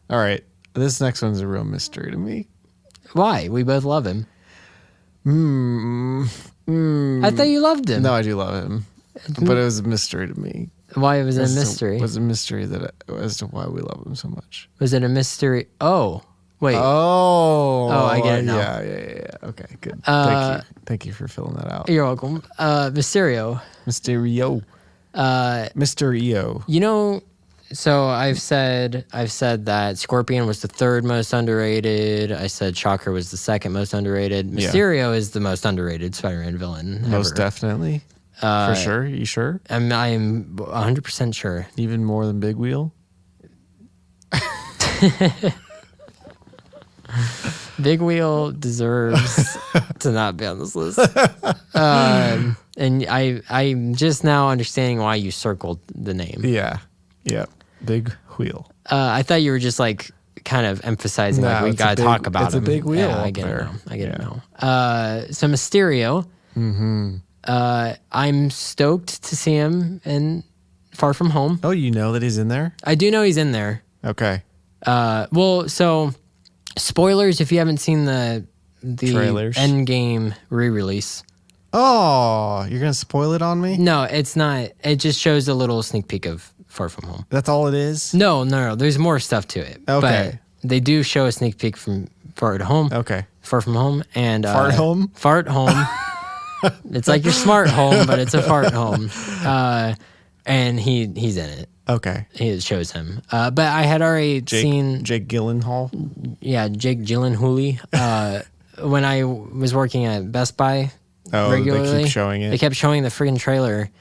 [SPEAKER 2] All right. This next one's a real mystery to me.
[SPEAKER 1] Why? We both love him. I thought you loved him.
[SPEAKER 2] No, I do love him. But it was a mystery to me.
[SPEAKER 1] Why was it a mystery?
[SPEAKER 2] It was a mystery as to why we love him so much.
[SPEAKER 1] Was it a mystery? Oh, wait.
[SPEAKER 2] Oh,
[SPEAKER 1] I get it now.
[SPEAKER 2] Yeah. Okay, good. Thank you for filling that out.
[SPEAKER 1] You're welcome. Mysterio.
[SPEAKER 2] Mysterio.
[SPEAKER 1] You know, so I've said that Scorpion was the third most underrated. I said Shocker was the second most underrated. Mysterio is the most underrated Spider-Man villain.
[SPEAKER 2] Most definitely. For sure. You sure?
[SPEAKER 1] I'm 100% sure.
[SPEAKER 2] Even more than Big Wheel?
[SPEAKER 1] Big Wheel deserves to not be on this list. And I'm just now understanding why you circled the name.
[SPEAKER 2] Yeah. Big Wheel.
[SPEAKER 1] I thought you were just like kind of emphasizing we got to talk about
[SPEAKER 2] him. It's a big wheel.
[SPEAKER 1] Yeah, I get it now. So Mysterio.
[SPEAKER 2] Mm-hmm.
[SPEAKER 1] I'm stoked to see him in Far From Home.
[SPEAKER 2] Oh, you know that he's in there?
[SPEAKER 1] I do know he's in there.
[SPEAKER 2] Okay.
[SPEAKER 1] Well, so spoilers if you haven't seen the
[SPEAKER 2] trailers.
[SPEAKER 1] Endgame re-release.
[SPEAKER 2] Oh, you're going to spoil it on me?
[SPEAKER 1] No, it's not. It just shows a little sneak peek of Far From Home.
[SPEAKER 2] That's all it is?
[SPEAKER 1] No. There's more stuff to it.
[SPEAKER 2] Okay.
[SPEAKER 1] But they do show a sneak peek from Far Home.
[SPEAKER 2] Okay.
[SPEAKER 1] Far From Home. And
[SPEAKER 2] Fart Home?
[SPEAKER 1] Fart Home. It's like your smart home, but it's a fart home. And he's in it.
[SPEAKER 2] Okay.
[SPEAKER 1] It shows him. But I had already seen...
[SPEAKER 2] Jake Gyllenhaal?
[SPEAKER 1] Yeah, Jake Gyllenhaal. When I was working at Best Buy regularly.
[SPEAKER 2] They keep showing it?
[SPEAKER 1] They kept showing the freaking trailer.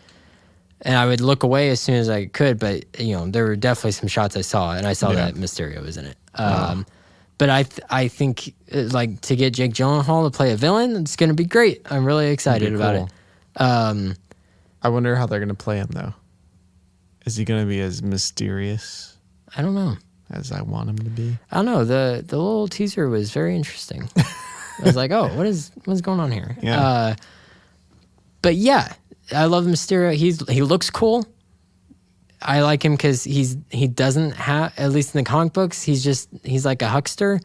[SPEAKER 1] And I would look away as soon as I could, but there were definitely some shots I saw, and I saw that Mysterio was in it. But I think like to get Jake Gyllenhaal to play a villain, it's going to be great. I'm really excited about it.
[SPEAKER 2] I wonder how they're going to play him though. Is he going to be as mysterious?
[SPEAKER 1] I don't know.
[SPEAKER 2] As I want him to be.
[SPEAKER 1] I don't know. The little teaser was very interesting. I was like, oh, what's going on here?
[SPEAKER 2] Yeah.
[SPEAKER 1] But yeah, I love Mysterio. He looks cool. I like him because he doesn't have, at least in the comic books, he's like a huckster.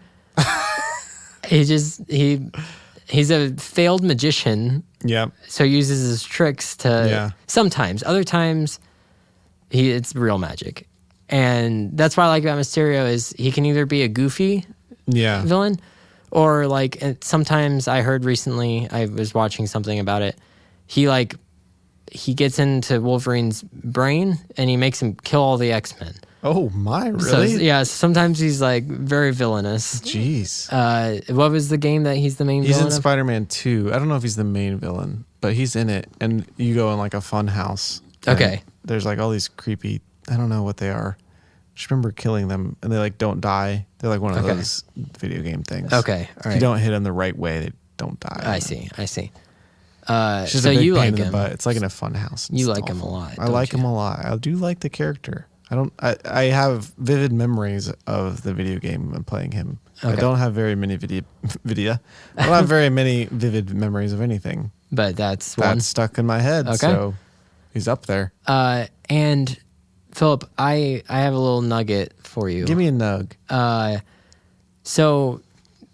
[SPEAKER 1] He's a failed magician.
[SPEAKER 2] Yeah.
[SPEAKER 1] So he uses his tricks to sometimes. Other times it's real magic. And that's what I like about Mysterio is he can either be a goofy villain or like sometimes I heard recently, I was watching something about it. He gets into Wolverine's brain and he makes him kill all the X-Men.
[SPEAKER 2] Oh my, really?
[SPEAKER 1] So, sometimes he's like very villainous.
[SPEAKER 2] Jeez.
[SPEAKER 1] What was the game that he's the main villain
[SPEAKER 2] He's in
[SPEAKER 1] of?
[SPEAKER 2] Spider-Man 2. I don't know if he's the main villain, but he's in it. And you go in like a fun house.
[SPEAKER 1] Okay.
[SPEAKER 2] There's like all these creepy, I don't know what they are. Just remember killing them and they like don't die. They're like one of those video game things.
[SPEAKER 1] Okay. All right.
[SPEAKER 2] If you don't hit them the right way, they don't die.
[SPEAKER 1] I see.
[SPEAKER 2] It's just
[SPEAKER 1] so
[SPEAKER 2] a big
[SPEAKER 1] you
[SPEAKER 2] pain
[SPEAKER 1] like
[SPEAKER 2] in the
[SPEAKER 1] him.
[SPEAKER 2] butt. It's like in a fun house.
[SPEAKER 1] You like him a lot.
[SPEAKER 2] I like him a lot. I do like the character. I have vivid memories of the video game and playing him.
[SPEAKER 1] Okay.
[SPEAKER 2] I don't have very many I don't have very many vivid memories of anything.
[SPEAKER 1] But that's
[SPEAKER 2] stuck in my head. Okay. So he's up there.
[SPEAKER 1] And Philip, I have a little nugget for you.
[SPEAKER 2] Give me a nug.
[SPEAKER 1] So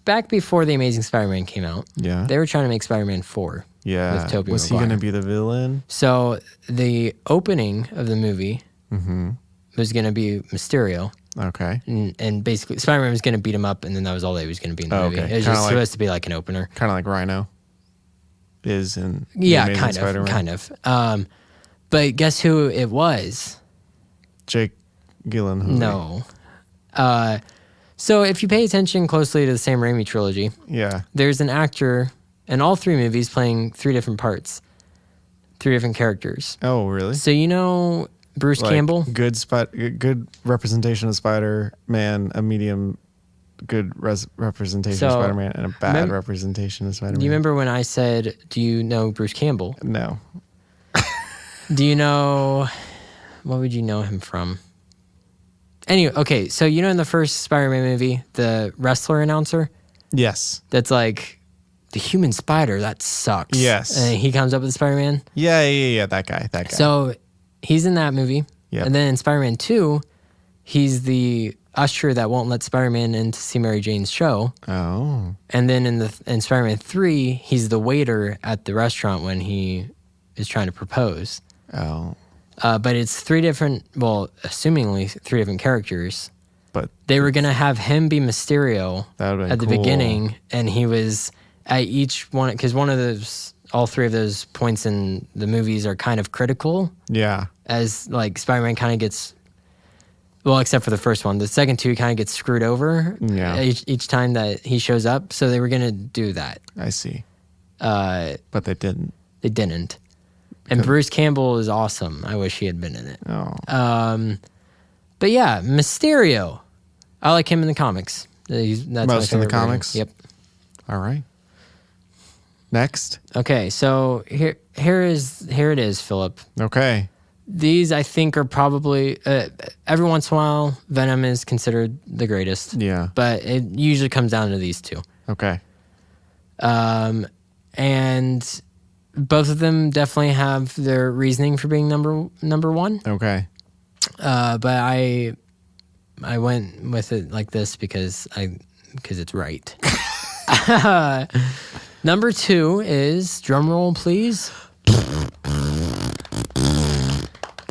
[SPEAKER 1] back before The Amazing Spider-Man came out, they were trying to make Spider-Man 4.
[SPEAKER 2] Yeah.
[SPEAKER 1] With Tobey
[SPEAKER 2] Was
[SPEAKER 1] Maguire.
[SPEAKER 2] he going to be the villain?
[SPEAKER 1] So the opening of the movie was going to be Mysterio.
[SPEAKER 2] Okay.
[SPEAKER 1] And basically, Spider-Man was going to beat him up, and then that was all that he was going to be in the movie.
[SPEAKER 2] Okay.
[SPEAKER 1] It was just supposed to be like an opener.
[SPEAKER 2] Kind of like Rhino is in The Amazing Spider-Man.
[SPEAKER 1] kind of. But guess who it was?
[SPEAKER 2] Jake Gyllenhaal.
[SPEAKER 1] No. So if you pay attention closely to the Sam Raimi trilogy, there's an actor in all three movies playing three different parts. 3 different characters.
[SPEAKER 2] Oh, really?
[SPEAKER 1] So you know Bruce Campbell?
[SPEAKER 2] Good representation of Spider-Man, a medium good representation of
[SPEAKER 1] So,
[SPEAKER 2] Spider-Man, and a bad representation of Spider-Man.
[SPEAKER 1] Do you remember when I said, do you know Bruce Campbell?
[SPEAKER 2] No.
[SPEAKER 1] Do you know, what would you know him from? Anyway, okay, so you know in the first Spider-Man movie, the wrestler announcer?
[SPEAKER 2] Yes.
[SPEAKER 1] That's like, the human spider, that sucks.
[SPEAKER 2] Yes.
[SPEAKER 1] And he comes up with Spider-Man.
[SPEAKER 2] Yeah, that guy.
[SPEAKER 1] So he's in that movie.
[SPEAKER 2] Yep.
[SPEAKER 1] And then in Spider-Man 2, he's the usher that won't let Spider-Man in to see Mary Jane's show.
[SPEAKER 2] Oh.
[SPEAKER 1] And then in Spider-Man 3, he's the waiter at the restaurant when he is trying to propose.
[SPEAKER 2] Oh.
[SPEAKER 1] But it's 3 different, well, assumingly 3 different characters.
[SPEAKER 2] But
[SPEAKER 1] they were going to have him be Mysterio
[SPEAKER 2] at
[SPEAKER 1] the beginning, and he was at each one, because one of those, all 3 of those points in the movies are kind of critical.
[SPEAKER 2] Yeah.
[SPEAKER 1] As like Spider-Man kind of gets, well, except for the first one. The second 2 kind of gets screwed over each time that he shows up. So they were going to do that.
[SPEAKER 2] I see. But they didn't.
[SPEAKER 1] They didn't. And Bruce Campbell is awesome. I wish he had been in it.
[SPEAKER 2] Oh.
[SPEAKER 1] But yeah, Mysterio. I like him in the comics. That's
[SPEAKER 2] most in the comics?
[SPEAKER 1] Yep.
[SPEAKER 2] All right. Next.
[SPEAKER 1] Okay, so here it is, Philip.
[SPEAKER 2] Okay.
[SPEAKER 1] These, I think, are probably, every once in a while, Venom is considered the greatest.
[SPEAKER 2] Yeah.
[SPEAKER 1] But it usually comes down to these 2.
[SPEAKER 2] Okay.
[SPEAKER 1] And both of them definitely have their reasoning for being number 1.
[SPEAKER 2] Okay.
[SPEAKER 1] But I went with it like this because it's right. Number 2 is, drumroll please,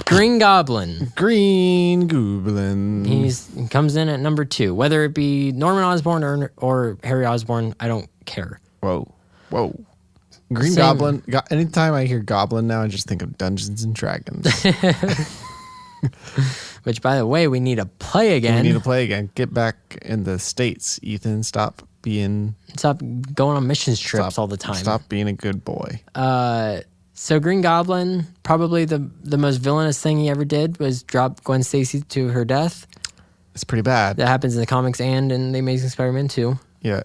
[SPEAKER 1] Green Goblin.
[SPEAKER 2] Green Goblin.
[SPEAKER 1] He comes in at number 2. Whether it be Norman Osborn or Harry Osborn, I don't care.
[SPEAKER 2] Whoa. Green Goblin. Anytime I hear Goblin now, I just think of Dungeons and Dragons.
[SPEAKER 1] Which, by the way, we need to play again.
[SPEAKER 2] Get back in the States, Ethan. Stop
[SPEAKER 1] going on missions trips all the time.
[SPEAKER 2] Stop being a good boy.
[SPEAKER 1] So Green Goblin, probably the most villainous thing he ever did was drop Gwen Stacy to her death.
[SPEAKER 2] It's pretty bad.
[SPEAKER 1] That happens in the comics and in The Amazing Spider-Man 2.
[SPEAKER 2] Yeah.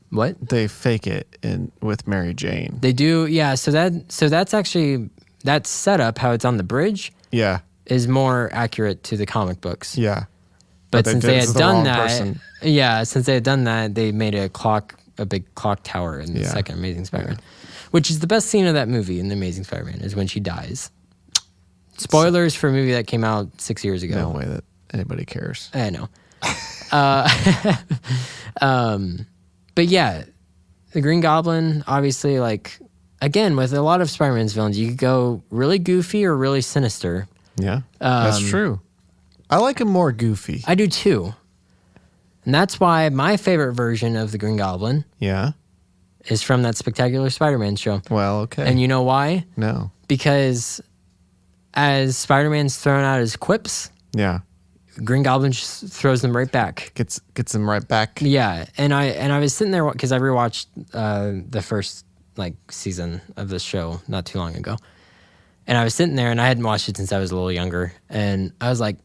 [SPEAKER 1] What?
[SPEAKER 2] They fake it with Mary Jane.
[SPEAKER 1] They do, yeah. So that's actually, that setup, how it's on the bridge,
[SPEAKER 2] yeah,
[SPEAKER 1] is more accurate to the comic books.
[SPEAKER 2] Yeah.
[SPEAKER 1] But since they had done that, they made a big clock tower in the second Amazing Spider-Man. Which is the best scene of that movie in The Amazing Spider-Man, is when she dies. Spoilers for a movie that came out 6 years ago.
[SPEAKER 2] No way that anybody cares.
[SPEAKER 1] I know. But yeah, the Green Goblin, obviously, like, again, with a lot of Spider-Man's villains, you could go really goofy or really sinister.
[SPEAKER 2] Yeah, that's true. I like him more goofy.
[SPEAKER 1] I do too. And that's why my favorite version of the Green Goblin is from that Spectacular Spider-Man show.
[SPEAKER 2] Well, okay.
[SPEAKER 1] And you know why?
[SPEAKER 2] No.
[SPEAKER 1] Because as Spider-Man's throwing out his quips, Green Goblin just throws them right back.
[SPEAKER 2] Gets them right back.
[SPEAKER 1] Yeah, and I was sitting there because I rewatched the first season of the show not too long ago, and I was sitting there and I hadn't watched it since I was a little younger, and I was like,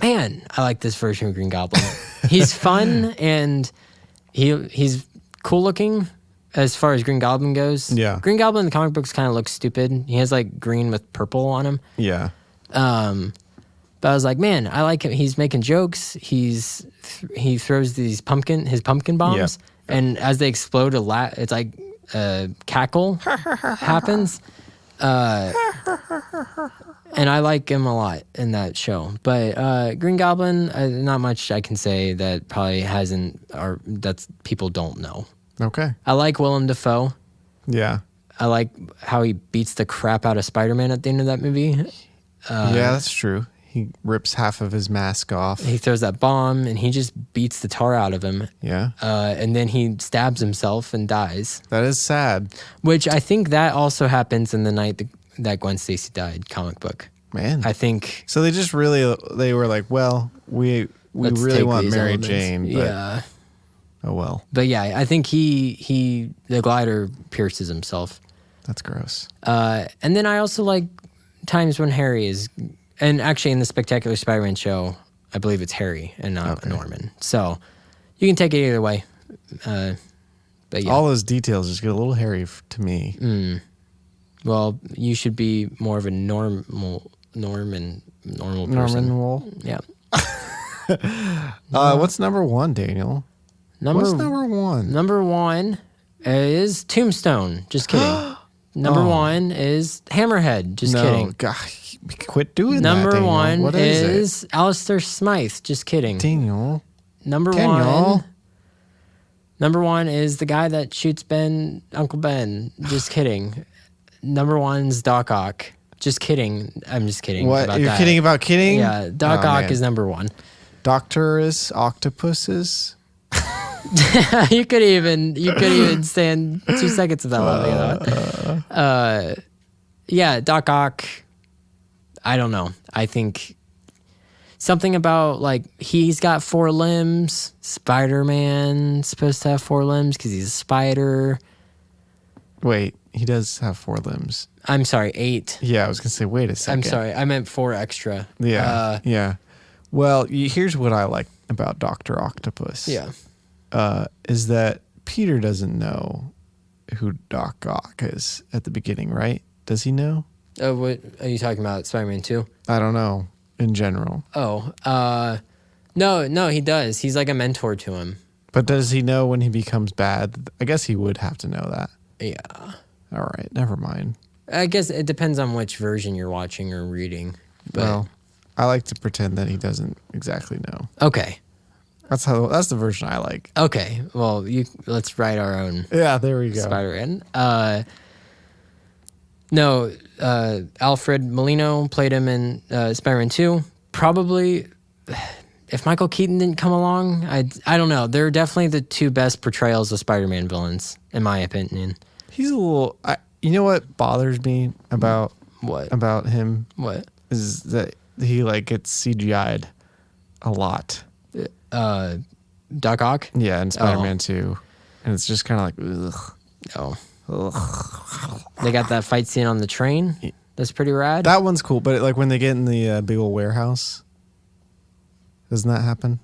[SPEAKER 1] man, I like this version of Green Goblin. He's fun and he's cool looking as far as Green Goblin goes.
[SPEAKER 2] Yeah,
[SPEAKER 1] Green Goblin in the comic books kind of looks stupid. He has like green with purple on him. Yeah. But I was like, man, I like him. He's making jokes. He throws his pumpkin bombs, and as they explode, it's like a cackle happens. And I like him a lot in that show. But Green Goblin, not much I can say that probably that people don't know.
[SPEAKER 2] Okay.
[SPEAKER 1] I like Willem Dafoe.
[SPEAKER 2] Yeah.
[SPEAKER 1] I like how he beats the crap out of Spider-Man at the end of that movie.
[SPEAKER 2] Yeah, that's true. He rips half of his mask off.
[SPEAKER 1] He throws that bomb, and he just beats the tar out of him.
[SPEAKER 2] Yeah.
[SPEAKER 1] And then he stabs himself and dies.
[SPEAKER 2] That is sad.
[SPEAKER 1] Which I think that also happens in the night that Gwen Stacy died comic book.
[SPEAKER 2] Man.
[SPEAKER 1] I think...
[SPEAKER 2] So they were like, well, we really want Mary Jane. But,
[SPEAKER 1] yeah.
[SPEAKER 2] Oh, well.
[SPEAKER 1] But yeah, I think the glider pierces himself.
[SPEAKER 2] That's gross.
[SPEAKER 1] And then I also like times when Harry is, and actually in the Spectacular Spider-Man show, I believe it's Harry and not Norman. So you can take it either way. But yeah.
[SPEAKER 2] All those details just get a little hairy to me.
[SPEAKER 1] Well, you should be more of a normal person.
[SPEAKER 2] Norman Wool.
[SPEAKER 1] Yeah.
[SPEAKER 2] What's number one, Daniel? What's number one?
[SPEAKER 1] Number one is Tombstone. Just kidding. Number one is Hammerhead. Just kidding.
[SPEAKER 2] God, quit doing
[SPEAKER 1] Number
[SPEAKER 2] that, Daniel.
[SPEAKER 1] one
[SPEAKER 2] What
[SPEAKER 1] is Alistair Smythe. Just kidding.
[SPEAKER 2] Daniel.
[SPEAKER 1] Number one is the guy that shoots Uncle Ben. Just kidding. Number one's Doc Ock. Just kidding. I'm just kidding.
[SPEAKER 2] What?
[SPEAKER 1] About
[SPEAKER 2] You're
[SPEAKER 1] that.
[SPEAKER 2] kidding about kidding?
[SPEAKER 1] Yeah, Doc Ock is number one.
[SPEAKER 2] Doctorus Octopuses.
[SPEAKER 1] you could even stand 2 seconds without laughing at that. Yeah, Doc Ock. I don't know. I think something about like he's got 4 limbs. Spider-Man's supposed to have 4 limbs because he's a spider.
[SPEAKER 2] Wait, he does have 4 limbs.
[SPEAKER 1] I'm sorry, 8.
[SPEAKER 2] Yeah, I was gonna say. Wait a second.
[SPEAKER 1] I'm sorry, I meant 4 extra.
[SPEAKER 2] Yeah, yeah. Well, here's what I like about Dr. Octopus.
[SPEAKER 1] Yeah.
[SPEAKER 2] Is that Peter doesn't know who Doc Ock is at the beginning, right? Does he know?
[SPEAKER 1] What are you talking about? Spider-Man 2?
[SPEAKER 2] I don't know. In general.
[SPEAKER 1] No, he does. He's like a mentor to him.
[SPEAKER 2] But does he know when he becomes bad? I guess he would have to know that.
[SPEAKER 1] Yeah.
[SPEAKER 2] All right, never mind.
[SPEAKER 1] I guess it depends on which version you're watching or reading. But
[SPEAKER 2] Well, I like to pretend that he doesn't exactly know.
[SPEAKER 1] okay.
[SPEAKER 2] That's the version I like.
[SPEAKER 1] Okay. Well, let's write our own
[SPEAKER 2] Yeah, there we go.
[SPEAKER 1] Spider-Man. No, Alfred Molina played him in Spider-Man 2. Probably, if Michael Keaton didn't come along, I don't know. They're definitely the 2 best portrayals of Spider-Man villains, in my opinion.
[SPEAKER 2] He's a little. You know what bothers me about him?
[SPEAKER 1] What?
[SPEAKER 2] Is that he like gets CGI'd a lot.
[SPEAKER 1] Doc Ock?
[SPEAKER 2] Yeah, in Spider-Man 2. And it's just kind of like, ugh.
[SPEAKER 1] Oh.
[SPEAKER 2] Ugh.
[SPEAKER 1] They got that fight scene on the train. That's pretty rad.
[SPEAKER 2] That one's cool, but like when they get in the big old warehouse, doesn't that happen?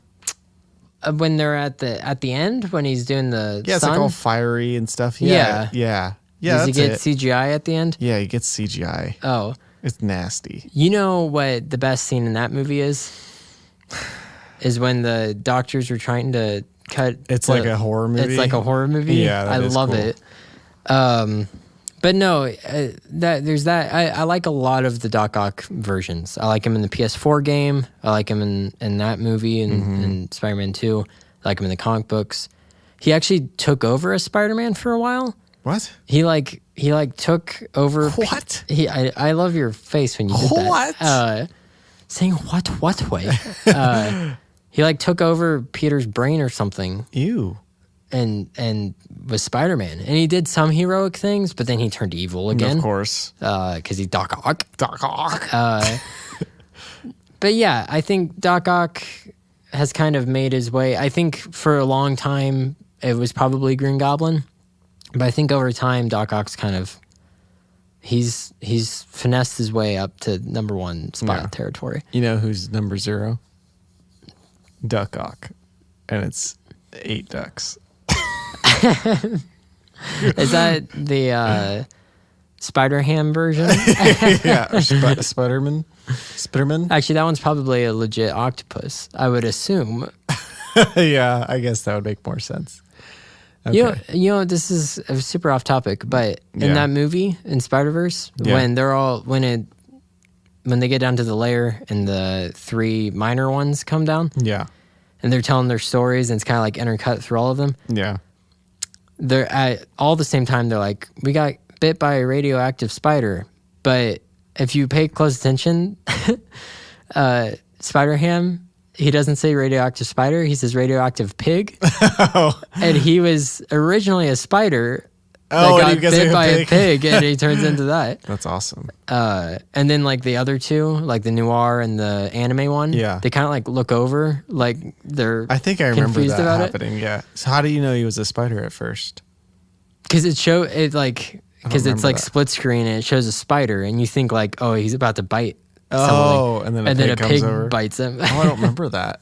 [SPEAKER 1] When they're at the end, when he's doing the
[SPEAKER 2] Yeah, it's
[SPEAKER 1] sun?
[SPEAKER 2] like all fiery and stuff.
[SPEAKER 1] Yeah.
[SPEAKER 2] Yeah.
[SPEAKER 1] Does he
[SPEAKER 2] That's
[SPEAKER 1] get CGI at the end?
[SPEAKER 2] Yeah, he gets CGI.
[SPEAKER 1] Oh.
[SPEAKER 2] It's nasty.
[SPEAKER 1] You know what the best scene in that movie is? Is when the doctors are trying to cut.
[SPEAKER 2] It's like a horror movie.
[SPEAKER 1] It's like a horror movie.
[SPEAKER 2] Yeah,
[SPEAKER 1] I love
[SPEAKER 2] cool.
[SPEAKER 1] it. But no, there's that. I like a lot of the Doc Ock versions. I like him in the PS4 game. I like him in that movie and in Spider-Man 2. I like him in the comic books. He actually took over as Spider-Man for a while.
[SPEAKER 2] What?
[SPEAKER 1] He took over.
[SPEAKER 2] What?
[SPEAKER 1] I love your face when you did
[SPEAKER 2] What?
[SPEAKER 1] that. Saying what way? He took over Peter's brain or something.
[SPEAKER 2] Ew.
[SPEAKER 1] And was Spider-Man. And he did some heroic things, but then he turned evil again.
[SPEAKER 2] Of course.
[SPEAKER 1] Because he's Doc Ock.
[SPEAKER 2] Doc Ock.
[SPEAKER 1] But yeah, I think Doc Ock has kind of made his way. I think for a long time, it was probably Green Goblin. But I think over time, Doc Ock's kind of... He's finessed his way up to number 1 spot territory.
[SPEAKER 2] You know who's number 0? Duck Ock. And it's 8 ducks.
[SPEAKER 1] Is that the Spider-Ham version?
[SPEAKER 2] Yeah, Spiderman.
[SPEAKER 1] Actually, that one's probably a legit octopus, I would assume.
[SPEAKER 2] Yeah, I guess that would make more sense. Okay.
[SPEAKER 1] You know, this is super off topic, but in that movie in Spider-Verse, when they get down to the lair and the 3 minor ones come down, and they're telling their stories, and it's kind of like intercut through all of them.
[SPEAKER 2] Yeah.
[SPEAKER 1] They're at all the same time. They're like, we got bit by a radioactive spider, but if you pay close attention, Spider-Ham, he doesn't say radioactive spider. He says radioactive pig. And he was originally a spider that got bit by a pig, and he turns into that.
[SPEAKER 2] That's awesome.
[SPEAKER 1] And then the other 2, like the noir and the anime one, they kind of look over, like they're
[SPEAKER 2] I think I remember
[SPEAKER 1] confused
[SPEAKER 2] that
[SPEAKER 1] about
[SPEAKER 2] happening. Yeah. So how do you know he was a spider at first?
[SPEAKER 1] Because it because it's
[SPEAKER 2] remember
[SPEAKER 1] like
[SPEAKER 2] that.
[SPEAKER 1] split screen and it shows a spider, and you think like, oh, he's about to bite something.
[SPEAKER 2] Oh, and then a pig comes over.
[SPEAKER 1] bites him.
[SPEAKER 2] Oh, I don't remember that.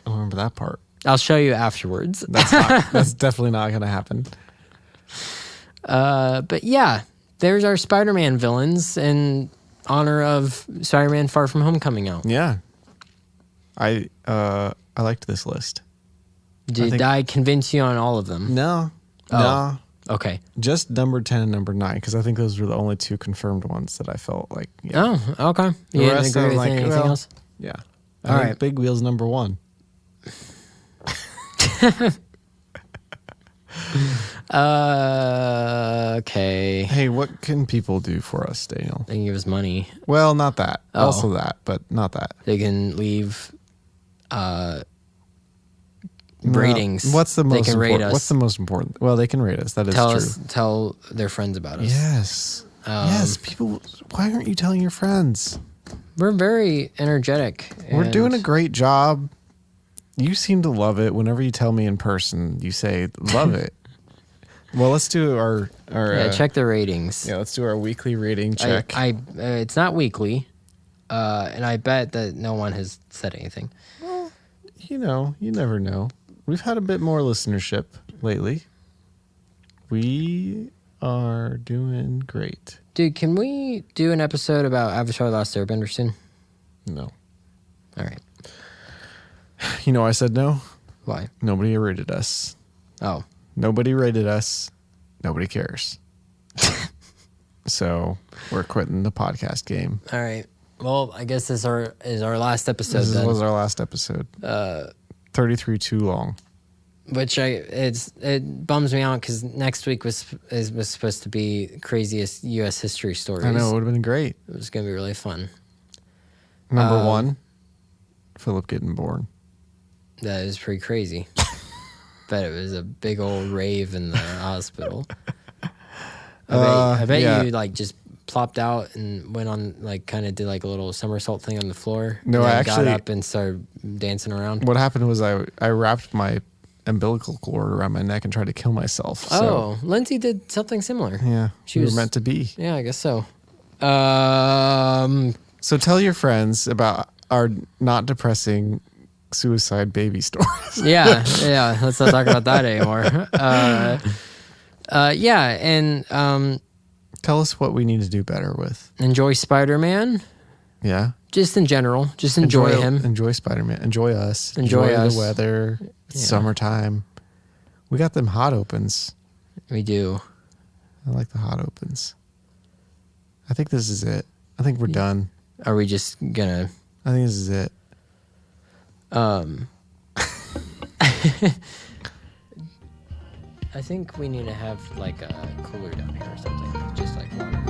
[SPEAKER 2] I don't remember that part.
[SPEAKER 1] I'll show you afterwards.
[SPEAKER 2] That's definitely not going to happen.
[SPEAKER 1] But yeah, there's our Spider-Man villains in honor of Spider-Man Far From Home coming out.
[SPEAKER 2] Yeah. I liked this list.
[SPEAKER 1] Did I convince you on all of them?
[SPEAKER 2] No.
[SPEAKER 1] Oh.
[SPEAKER 2] No.
[SPEAKER 1] Okay.
[SPEAKER 2] Just number 10 and number 9, because I think those were the only two confirmed ones that I felt like. Yeah.
[SPEAKER 1] Oh, okay. You
[SPEAKER 2] The
[SPEAKER 1] didn't
[SPEAKER 2] rest
[SPEAKER 1] agree
[SPEAKER 2] I'm
[SPEAKER 1] with
[SPEAKER 2] like,
[SPEAKER 1] anything
[SPEAKER 2] well,
[SPEAKER 1] else?
[SPEAKER 2] Yeah.
[SPEAKER 1] All right.
[SPEAKER 2] Big Wheel's number 1.
[SPEAKER 1] Okay.
[SPEAKER 2] Hey, what can people do for us, Daniel?
[SPEAKER 1] They can give us money.
[SPEAKER 2] Well, not that.
[SPEAKER 1] Oh.
[SPEAKER 2] Also that, but not that.
[SPEAKER 1] They can leave
[SPEAKER 2] No.
[SPEAKER 1] ratings.
[SPEAKER 2] What's the most
[SPEAKER 1] They can rate
[SPEAKER 2] important?
[SPEAKER 1] us.
[SPEAKER 2] What's the most important? Well, they can rate us. That is true.
[SPEAKER 1] Tell their friends about us.
[SPEAKER 2] Yes. Yes. People, why aren't you telling your friends?
[SPEAKER 1] We're very energetic.
[SPEAKER 2] We're
[SPEAKER 1] and
[SPEAKER 2] doing a great job. You seem to love it. Whenever you tell me in person, you say, love it. Well, let's do our
[SPEAKER 1] check the ratings.
[SPEAKER 2] Yeah, let's do our weekly rating check.
[SPEAKER 1] It's not weekly, and I bet that no one has said anything.
[SPEAKER 2] Well, you never know. We've had a bit more listenership lately. We are doing great.
[SPEAKER 1] Dude, can we do an episode about Avatar: The Last Airbender soon?
[SPEAKER 2] No.
[SPEAKER 1] All right.
[SPEAKER 2] I said no.
[SPEAKER 1] Why?
[SPEAKER 2] Nobody rated us.
[SPEAKER 1] Oh.
[SPEAKER 2] Nobody rated us. Nobody cares. So we're quitting the podcast game.
[SPEAKER 1] All right. Well, I guess this is our last episode.
[SPEAKER 2] This
[SPEAKER 1] then.
[SPEAKER 2] was our last episode. 33 too long.
[SPEAKER 1] Which it bums me out because next week was supposed to be craziest U.S. history stories.
[SPEAKER 2] I know, it would have been great.
[SPEAKER 1] It was gonna be really fun.
[SPEAKER 2] Number 1, Philip getting born.
[SPEAKER 1] That is pretty crazy. Bet it was a big old rave in the hospital. I bet
[SPEAKER 2] yeah.
[SPEAKER 1] you like just plopped out and went on like kind of did like a little somersault thing on the floor.
[SPEAKER 2] No,
[SPEAKER 1] and then
[SPEAKER 2] I actually
[SPEAKER 1] got up and started dancing around.
[SPEAKER 2] What happened was I wrapped my umbilical cord around my neck and tried to kill myself. So,
[SPEAKER 1] Oh, Lindsay did something similar.
[SPEAKER 2] yeah,
[SPEAKER 1] She
[SPEAKER 2] we
[SPEAKER 1] was
[SPEAKER 2] were meant to be.
[SPEAKER 1] Yeah, I guess so.
[SPEAKER 2] So tell your friends about our not depressing suicide baby stories.
[SPEAKER 1] Yeah. Let's not talk about that anymore. Yeah, and
[SPEAKER 2] Tell us what we need to do better with.
[SPEAKER 1] enjoy Spider-Man.
[SPEAKER 2] Yeah.
[SPEAKER 1] Just in general, just enjoy him.
[SPEAKER 2] Enjoy Spider-Man. Enjoy us.
[SPEAKER 1] Enjoy us.
[SPEAKER 2] the weather. It's
[SPEAKER 1] Yeah.
[SPEAKER 2] summertime. We got them hot opens.
[SPEAKER 1] We do.
[SPEAKER 2] I like the hot opens. I think this is it. I think we're done.
[SPEAKER 1] Are we just gonna?
[SPEAKER 2] I think this is it.
[SPEAKER 1] I think we need to have like a cooler down here or something, just like water.